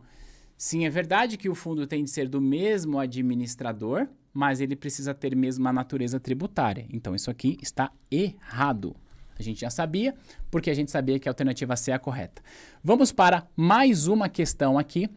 Speaker 1: Sim, é verdade que o fundo tem de ser do mesmo administrador, mas ele precisa ter mesmo a natureza tributária. Então, isso aqui está errado. A gente já sabia, porque a gente sabia que a alternativa C é a correta. Vamos para mais uma questão aqui,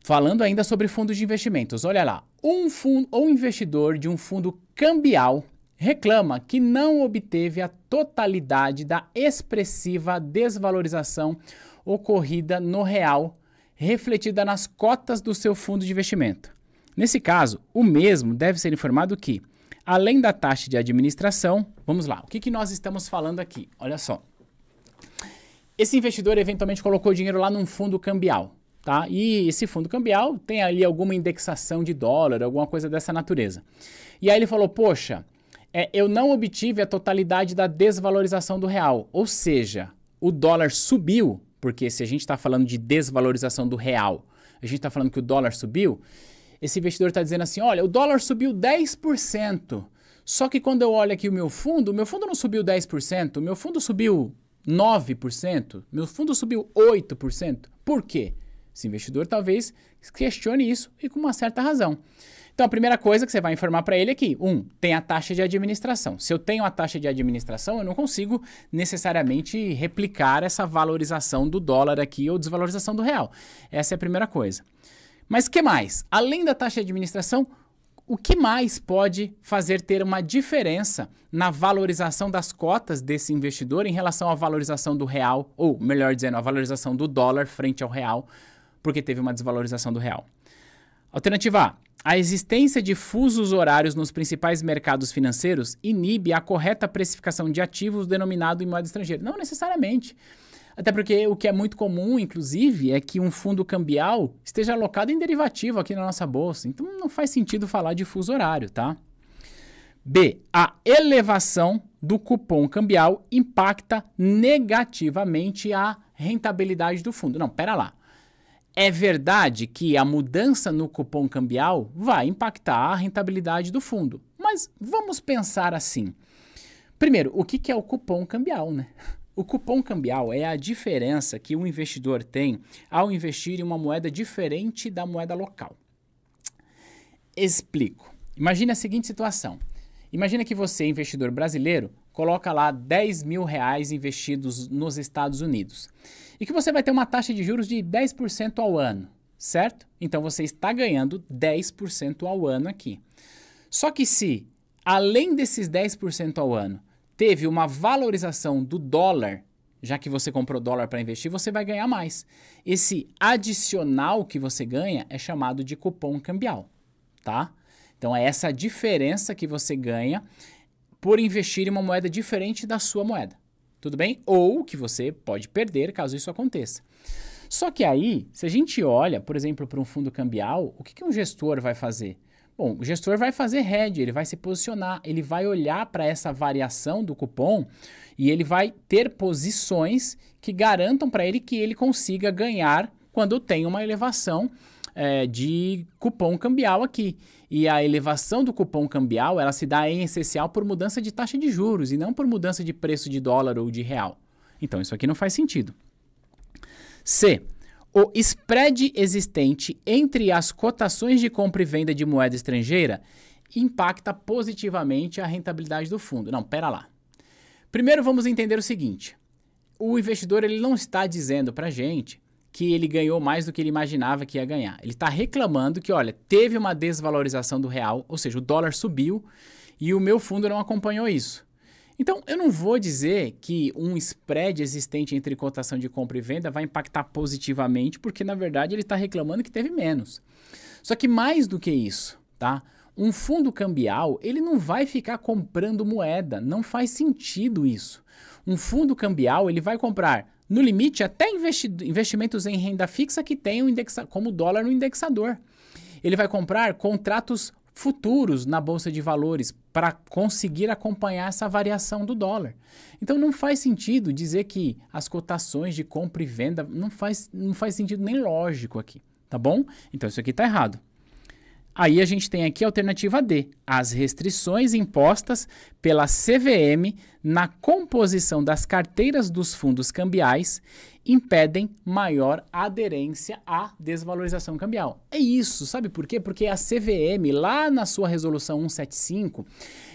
Speaker 1: falando ainda sobre fundos de investimentos. Olha lá, um investidor de um fundo cambial reclama que não obteve a totalidade da expressiva desvalorização ocorrida no real, refletida nas cotas do seu fundo de investimento. Nesse caso, o mesmo deve ser informado que, além da taxa de administração, vamos lá, o que nós estamos falando aqui? Olha só. Esse investidor eventualmente colocou dinheiro lá num fundo cambial, tá? E esse fundo cambial tem ali alguma indexação de dólar, alguma coisa dessa natureza. E aí ele falou, poxa, eu não obtive a totalidade da desvalorização do real, ou seja, o dólar subiu, porque se a gente está falando de desvalorização do real, a gente está falando que o dólar subiu, esse investidor está dizendo assim, olha, o dólar subiu 10%, só que quando eu olho aqui o meu fundo não subiu 10%, o meu fundo subiu 9%, meu fundo subiu 8%. Por quê? Esse investidor talvez questione isso e com uma certa razão. Então, a primeira coisa que você vai informar para ele é que, tem a taxa de administração. Se eu tenho a taxa de administração, eu não consigo necessariamente replicar essa valorização do dólar aqui ou desvalorização do real. Essa é a primeira coisa. Mas o que mais? Além da taxa de administração, o que mais pode fazer ter uma diferença na valorização das cotas desse investidor em relação à valorização do real, ou melhor dizendo, a valorização do dólar frente ao real, porque teve uma desvalorização do real? Alternativa A existência de fusos horários nos principais mercados financeiros inibe a correta precificação de ativos denominados em moeda estrangeira. Não necessariamente. Até porque o que é muito comum, inclusive, é que um fundo cambial esteja alocado em derivativo aqui na nossa bolsa. Então não faz sentido falar de fuso horário, tá? B. A elevação do cupom cambial impacta negativamente a rentabilidade do fundo. Não, pera lá. É verdade que a mudança no cupom cambial vai impactar a rentabilidade do fundo. Mas vamos pensar assim. Primeiro, o que é o cupom cambial, né? O cupom cambial é a diferença que o investidor tem ao investir em uma moeda diferente da moeda local. Explico. Imagine a seguinte situação. Imagina que você, investidor brasileiro, coloca lá 10 mil reais investidos nos Estados Unidos. E que você vai ter uma taxa de juros de 10% ao ano, certo? Então você está ganhando 10% ao ano aqui. Só que se, além desses 10% ao ano, teve uma valorização do dólar, já que você comprou dólar para investir, você vai ganhar mais. Esse adicional que você ganha é chamado de cupom cambial, tá? Então é essa diferença que você ganha por investir em uma moeda diferente da sua moeda. tudo bem? Ou que você pode perder caso isso aconteça. Só que aí, se a gente olha, por exemplo, para um fundo cambial, o que um gestor vai fazer? Bom, o gestor vai fazer hedge, ele vai se posicionar, ele vai olhar para essa variação do cupom e ele vai ter posições que garantam para ele que ele consiga ganhar quando tem uma elevação de cupom cambial aqui. E a elevação do cupom cambial, ela se dá em essencial por mudança de taxa de juros e não por mudança de preço de dólar ou de real. Então, isso aqui não faz sentido. C. O spread existente entre as cotações de compra e venda de moeda estrangeira impacta positivamente a rentabilidade do fundo. Não, pera lá. Primeiro vamos entender o seguinte. O investidor ele não está dizendo para a gente que ele ganhou mais do que ele imaginava que ia ganhar. Ele está reclamando que, olha, teve uma desvalorização do real, ou seja, o dólar subiu e o meu fundo não acompanhou isso. Então, eu não vou dizer que um spread existente entre cotação de compra e venda vai impactar positivamente, porque, na verdade, ele está reclamando que teve menos. Só que mais do que isso, tá? Um fundo cambial, ele não vai ficar comprando moeda, não faz sentido isso. Um fundo cambial, ele vai comprar, no limite, até investimentos em renda fixa que tenham como dólar no indexador. Ele vai comprar contratos futuros na Bolsa de Valores para conseguir acompanhar essa variação do dólar. Então não faz sentido dizer que as cotações de compra e venda não faz sentido nem lógico aqui, tá bom? Então isso aqui está errado. Aí a gente tem aqui a alternativa D, as restrições impostas pela CVM na composição das carteiras dos fundos cambiais impedem maior aderência à desvalorização cambial. É isso, sabe por quê? Porque a CVM, lá na sua resolução 175,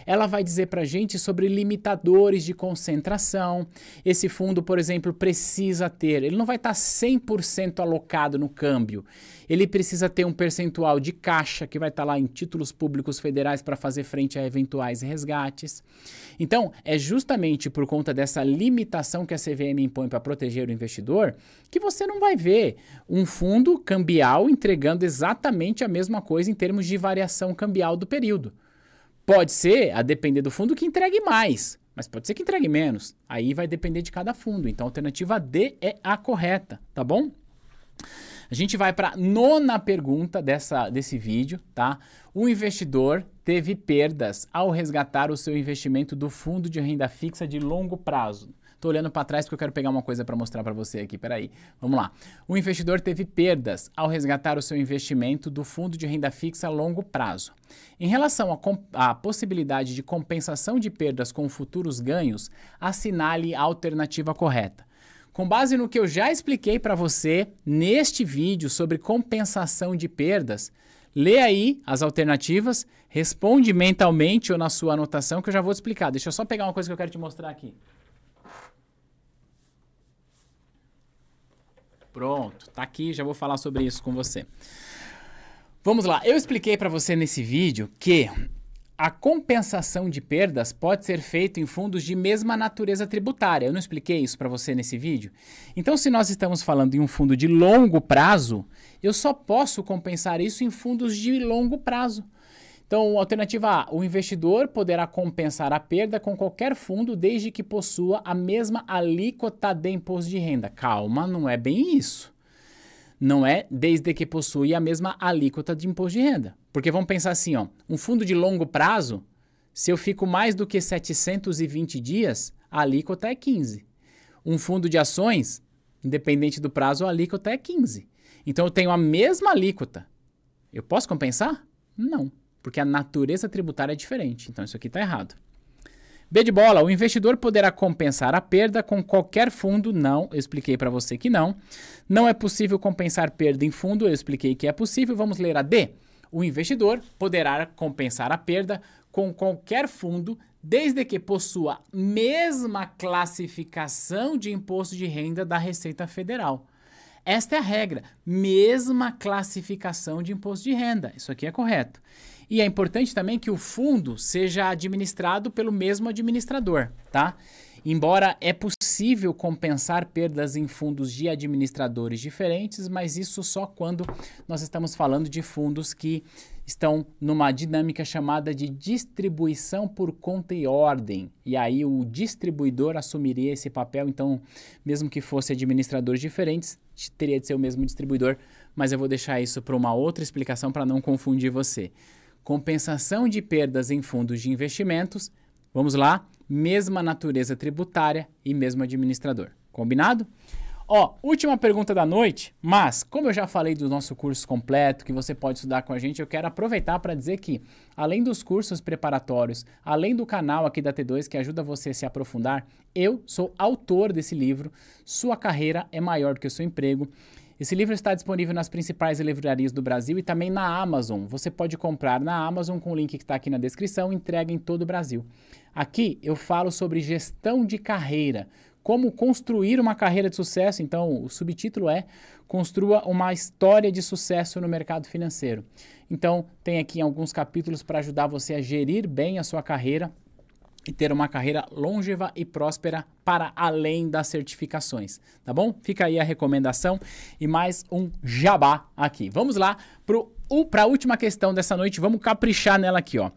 Speaker 1: ela vai dizer para a gente sobre limitadores de concentração. Esse fundo, por exemplo, precisa ter, ele não vai estar 100% alocado no câmbio, ele precisa ter um percentual de caixa que vai estar lá em títulos públicos federais para fazer frente a eventuais resgates. Então, é justamente por conta dessa limitação que a CVM impõe para proteger o investidor que você não vai ver um fundo cambial entregando exatamente a mesma coisa em termos de variação cambial do período. Pode ser, a depender do fundo, que entregue mais, mas pode ser que entregue menos. Aí vai depender de cada fundo. Então, a alternativa D é a correta, tá bom? A gente vai para a 9ª pergunta desse vídeo, tá? O investidor teve perdas ao resgatar o seu investimento do fundo de renda fixa de longo prazo. Estou olhando para trás porque eu quero pegar uma coisa para mostrar para você aqui. Peraí, vamos lá. O investidor teve perdas ao resgatar o seu investimento do fundo de renda fixa a longo prazo. Em relação à possibilidade de compensação de perdas com futuros ganhos, assinale a alternativa correta. Com base no que eu já expliquei para você neste vídeo sobre compensação de perdas, lê aí as alternativas, responde mentalmente ou na sua anotação que eu já vou te explicar. Deixa eu só pegar uma coisa que eu quero te mostrar aqui. Pronto, tá aqui, já vou falar sobre isso com você. Vamos lá, eu expliquei para você nesse vídeo que a compensação de perdas pode ser feita em fundos de mesma natureza tributária. Eu não expliquei isso para você nesse vídeo? Então, se nós estamos falando em um fundo de longo prazo, eu só posso compensar isso em fundos de longo prazo. Então, alternativa A, o investidor poderá compensar a perda com qualquer fundo desde que possua a mesma alíquota de imposto de renda. Calma, não é bem isso. Não é desde que possui a mesma alíquota de imposto de renda. Porque vamos pensar assim, ó, um fundo de longo prazo, se eu fico mais do que 720 dias, a alíquota é 15. Um fundo de ações, independente do prazo, a alíquota é 15. Então eu tenho a mesma alíquota. Eu posso compensar? Não, porque a natureza tributária é diferente. Então isso aqui está errado. B de bola, o investidor poderá compensar a perda com qualquer fundo? Não, eu expliquei para você que não. Não é possível compensar perda em fundo? Eu expliquei que é possível. Vamos ler a D. O investidor poderá compensar a perda com qualquer fundo desde que possua mesma classificação de imposto de renda da Receita Federal. Esta é a regra, mesma classificação de imposto de renda. Isso aqui é correto. E é importante também que o fundo seja administrado pelo mesmo administrador, tá? Embora é possível compensar perdas em fundos de administradores diferentes, mas isso só quando nós estamos falando de fundos que estão numa dinâmica chamada de distribuição por conta e ordem. E aí o distribuidor assumiria esse papel, então mesmo que fosse administradores diferentes, teria de ser o mesmo distribuidor, mas eu vou deixar isso para uma outra explicação para não confundir você. Compensação de perdas em fundos de investimentos, vamos lá, mesma natureza tributária e mesmo administrador. Combinado? Ó, última pergunta da noite, mas como eu já falei do nosso curso completo, que você pode estudar com a gente, eu quero aproveitar para dizer que, além dos cursos preparatórios, além do canal aqui da T2 que ajuda você a se aprofundar, eu sou autor desse livro, Sua Carreira é Maior do que o Seu Emprego. Esse livro está disponível nas principais livrarias do Brasil e também na Amazon. Você pode comprar na Amazon com o link que está aqui na descrição, entrega em todo o Brasil. Aqui eu falo sobre gestão de carreira, como construir uma carreira de sucesso. Então o subtítulo é Construa uma história de sucesso no mercado financeiro. Então tem aqui alguns capítulos para ajudar você a gerir bem a sua carreira e ter uma carreira longeva e próspera para além das certificações, tá bom? Fica aí a recomendação e mais um jabá aqui. Vamos lá para a última questão dessa noite, vamos caprichar nela aqui, ó.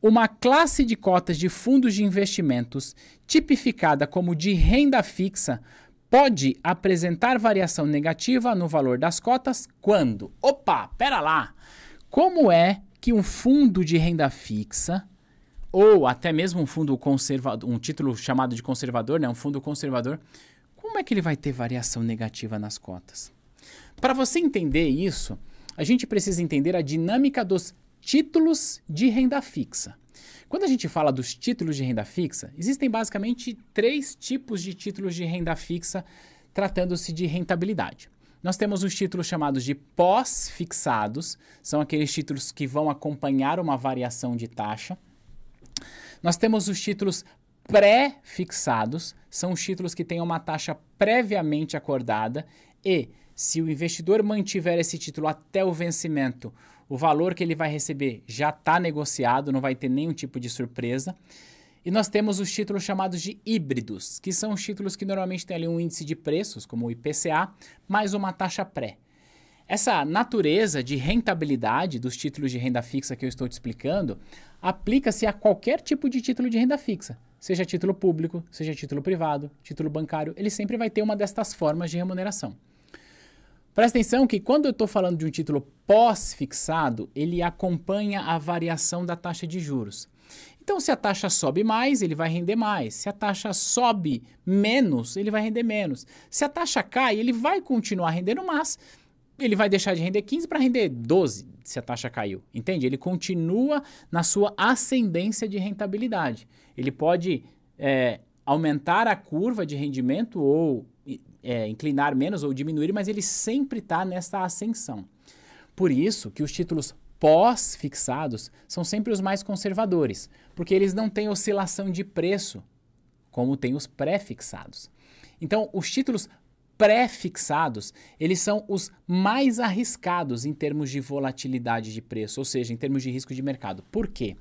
Speaker 1: Uma classe de cotas de fundos de investimentos tipificada como de renda fixa pode apresentar variação negativa no valor das cotas quando? Opa, pera lá! Como é que um fundo de renda fixa ou até mesmo um fundo conservador, um título chamado de conservador, né, um fundo conservador, como é que ele vai ter variação negativa nas cotas? Para você entender isso, a gente precisa entender a dinâmica dos títulos de renda fixa. Quando a gente fala dos títulos de renda fixa, existem basicamente 3 tipos de títulos de renda fixa tratando-se de rentabilidade. Nós temos os títulos chamados de pós-fixados, são aqueles títulos que vão acompanhar uma variação de taxa. Nós temos os títulos pré-fixados, são os títulos que têm uma taxa previamente acordada e, se o investidor mantiver esse título até o vencimento, o valor que ele vai receber já está negociado, não vai ter nenhum tipo de surpresa. E nós temos os títulos chamados de híbridos, que são os títulos que normalmente têm ali um índice de preços, como o IPCA, mais uma taxa pré. Essa natureza de rentabilidade dos títulos de renda fixa que eu estou te explicando aplica-se a qualquer tipo de título de renda fixa, seja título público, seja título privado, título bancário, ele sempre vai ter uma destas formas de remuneração. Presta atenção que quando eu estou falando de um título pós-fixado, ele acompanha a variação da taxa de juros. Então, se a taxa sobe mais, ele vai render mais. Se a taxa sobe menos, ele vai render menos. Se a taxa cai, ele vai continuar rendendo, mas ele vai deixar de render 15 para render 12 se a taxa caiu, entende? Ele continua na sua ascendência de rentabilidade. Ele pode aumentar a curva de rendimento ou inclinar menos ou diminuir, mas ele sempre está nessa ascensão. Por isso que os títulos pós-fixados são sempre os mais conservadores, porque eles não têm oscilação de preço, como tem os pré-fixados. Então, os títulos pré-fixados, eles são os mais arriscados em termos de volatilidade de preço, ou seja, em termos de risco de mercado. Por quê?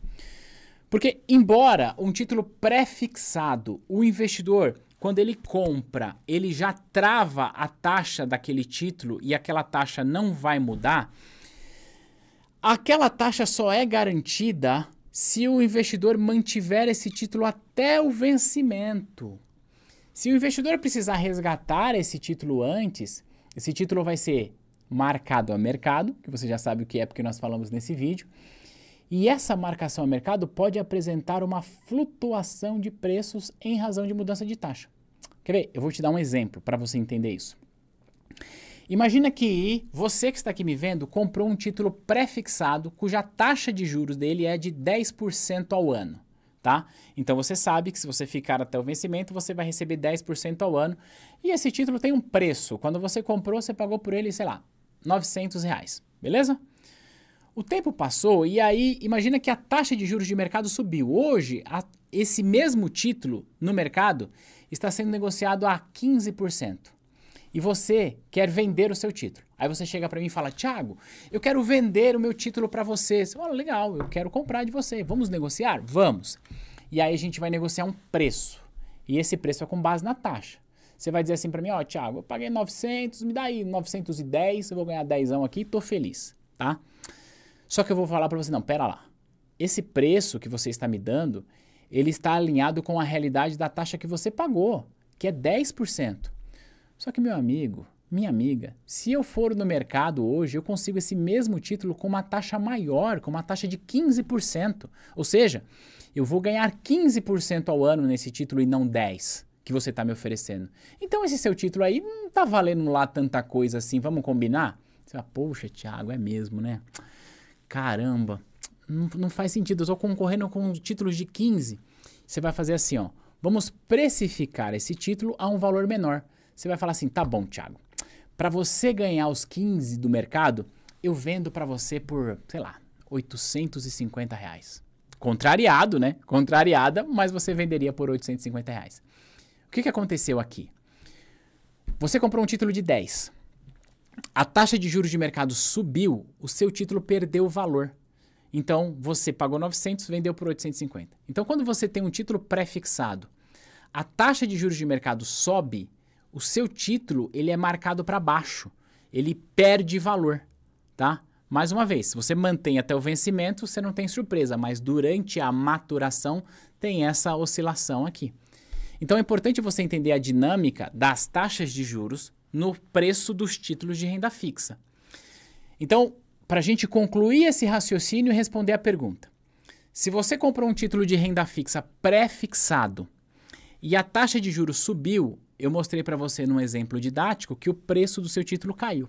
Speaker 1: Porque, embora um título pré-fixado, o investidor, quando ele compra, ele já trava a taxa daquele título e aquela taxa não vai mudar, aquela taxa só é garantida se o investidor mantiver esse título até o vencimento. Se o investidor precisar resgatar esse título antes, esse título vai ser marcado a mercado, que você já sabe o que é porque nós falamos nesse vídeo, e essa marcação a mercado pode apresentar uma flutuação de preços em razão de mudança de taxa. Quer ver? Eu vou te dar um exemplo para você entender isso. Imagina que você que está aqui me vendo comprou um título pré-fixado cuja taxa de juros dele é de 10% ao ano. Tá? Então você sabe que se você ficar até o vencimento, você vai receber 10% ao ano. E esse título tem um preço. Quando você comprou, você pagou por ele, sei lá, R$900, beleza? O tempo passou e aí imagina que a taxa de juros de mercado subiu. Hoje, esse mesmo título no mercado está sendo negociado a 15%. E você quer vender o seu título. Aí você chega para mim e fala, Thiago, eu quero vender o meu título para você. Você fala, legal, eu quero comprar de você. Vamos negociar? Vamos. E aí a gente vai negociar um preço. E esse preço é com base na taxa. Você vai dizer assim para mim, ó, Thiago, eu paguei 900, me dá aí 910, eu vou ganhar 10 aqui, tô feliz, tá? Só que eu vou falar para você, não, pera lá. Esse preço que você está me dando, ele está alinhado com a realidade da taxa que você pagou, que é 10%. Só que, meu amigo, minha amiga, se eu for no mercado hoje, eu consigo esse mesmo título com uma taxa maior, com uma taxa de 15%. Ou seja, eu vou ganhar 15% ao ano nesse título e não 10% que você está me oferecendo. Então esse seu título aí não está valendo lá tanta coisa assim, vamos combinar? Você fala, poxa, Thiago, é mesmo, né? Caramba, não faz sentido, eu estou concorrendo com títulos de 15%. Você vai fazer assim, ó, vamos precificar esse título a um valor menor. Você vai falar assim, tá bom, Thiago. Para você ganhar os 15 do mercado, eu vendo para você por, sei lá, R$850. Contrariado, né? Contrariada, mas você venderia por R$850. O que aconteceu aqui? Você comprou um título de 10. A taxa de juros de mercado subiu, o seu título perdeu valor. Então, você pagou 900, vendeu por 850. Então, quando você tem um título pré-fixado, a taxa de juros de mercado sobe, o seu título, ele é marcado para baixo. Ele perde valor, tá? Mais uma vez, se você mantém até o vencimento, você não tem surpresa, mas durante a maturação tem essa oscilação aqui. Então é importante você entender a dinâmica das taxas de juros no preço dos títulos de renda fixa. Então, para a gente concluir esse raciocínio e responder a pergunta, se você comprou um título de renda fixa pré-fixado e a taxa de juros subiu, eu mostrei para você num exemplo didático que o preço do seu título caiu.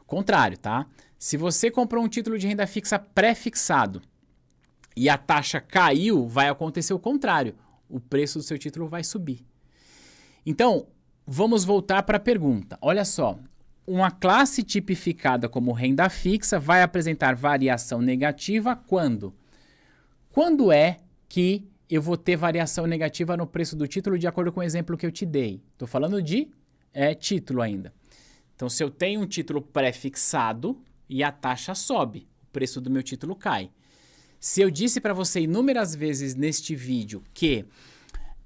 Speaker 1: Contrário, tá? Se você comprou um título de renda fixa pré-fixado e a taxa caiu, vai acontecer o contrário. O preço do seu título vai subir. Então, vamos voltar para a pergunta. Olha só, uma classe tipificada como renda fixa vai apresentar variação negativa quando? Quando é que eu vou ter variação negativa no preço do título de acordo com o exemplo que eu te dei? Estou falando de título ainda. Então, se eu tenho um título pré-fixado e a taxa sobe, o preço do meu título cai. Se eu disse para você inúmeras vezes neste vídeo que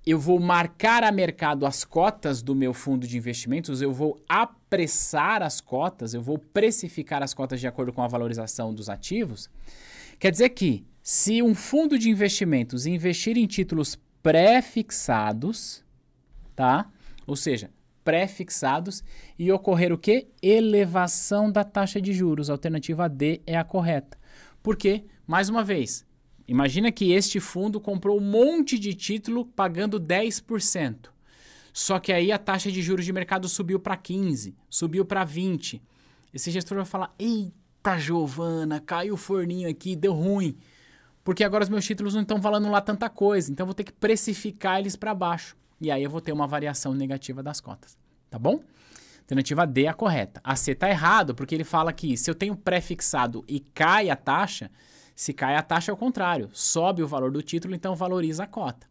Speaker 1: eu vou marcar a mercado as cotas do meu fundo de investimentos, eu vou apressar as cotas, eu vou precificar as cotas de acordo com a valorização dos ativos, quer dizer que se um fundo de investimentos investir em títulos pré-fixados, tá? Ou seja, pré-fixados e ocorrer o quê? Elevação da taxa de juros. A alternativa D é a correta. Por quê? Mais uma vez, imagina que este fundo comprou um monte de título pagando 10%. Só que aí a taxa de juros de mercado subiu para 15%, subiu para 20%. Esse gestor vai falar, eita Giovana, caiu o forninho aqui, deu ruim. Porque agora os meus títulos não estão valendo lá tanta coisa, então eu vou ter que precificar eles para baixo. E aí eu vou ter uma variação negativa das cotas, tá bom? Alternativa D é a correta. A C está errado, porque ele fala que se eu tenho pré-fixado e cai a taxa, se cai a taxa é o contrário, sobe o valor do título, então valoriza a cota.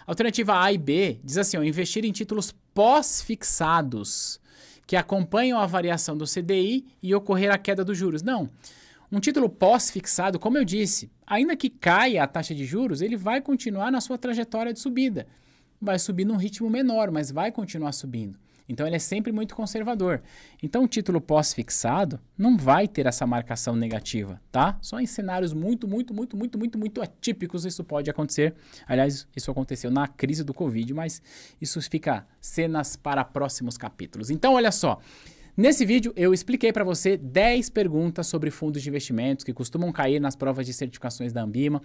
Speaker 1: Alternativa A e B diz assim, ó, investir em títulos pós-fixados, que acompanham a variação do CDI e ocorrer a queda dos juros. Não. Um título pós-fixado, como eu disse, ainda que caia a taxa de juros, ele vai continuar na sua trajetória de subida. Vai subir num ritmo menor, mas vai continuar subindo. Então ele é sempre muito conservador. Então o título pós-fixado não vai ter essa marcação negativa, tá? Só em cenários muito atípicos isso pode acontecer. Aliás, isso aconteceu na crise do Covid, mas isso fica cenas para próximos capítulos. Então olha só, nesse vídeo eu expliquei para você 10 perguntas sobre fundos de investimentos que costumam cair nas provas de certificações da Anbima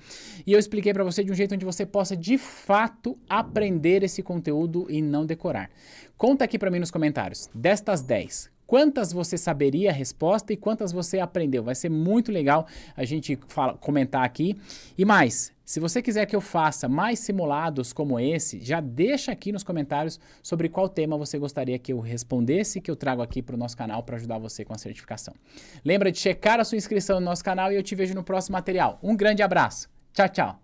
Speaker 1: e eu expliquei para você de um jeito onde você possa de fato aprender esse conteúdo e não decorar. Conta aqui para mim nos comentários, destas 10, quantas você saberia a resposta e quantas você aprendeu. Vai ser muito legal a gente comentar aqui. E mais, se você quiser que eu faça mais simulados como esse, já deixa aqui nos comentários sobre qual tema você gostaria que eu respondesse, que eu trago aqui para o nosso canal para ajudar você com a certificação. Lembra de checar a sua inscrição no nosso canal e eu te vejo no próximo material. Um grande abraço. Tchau, tchau.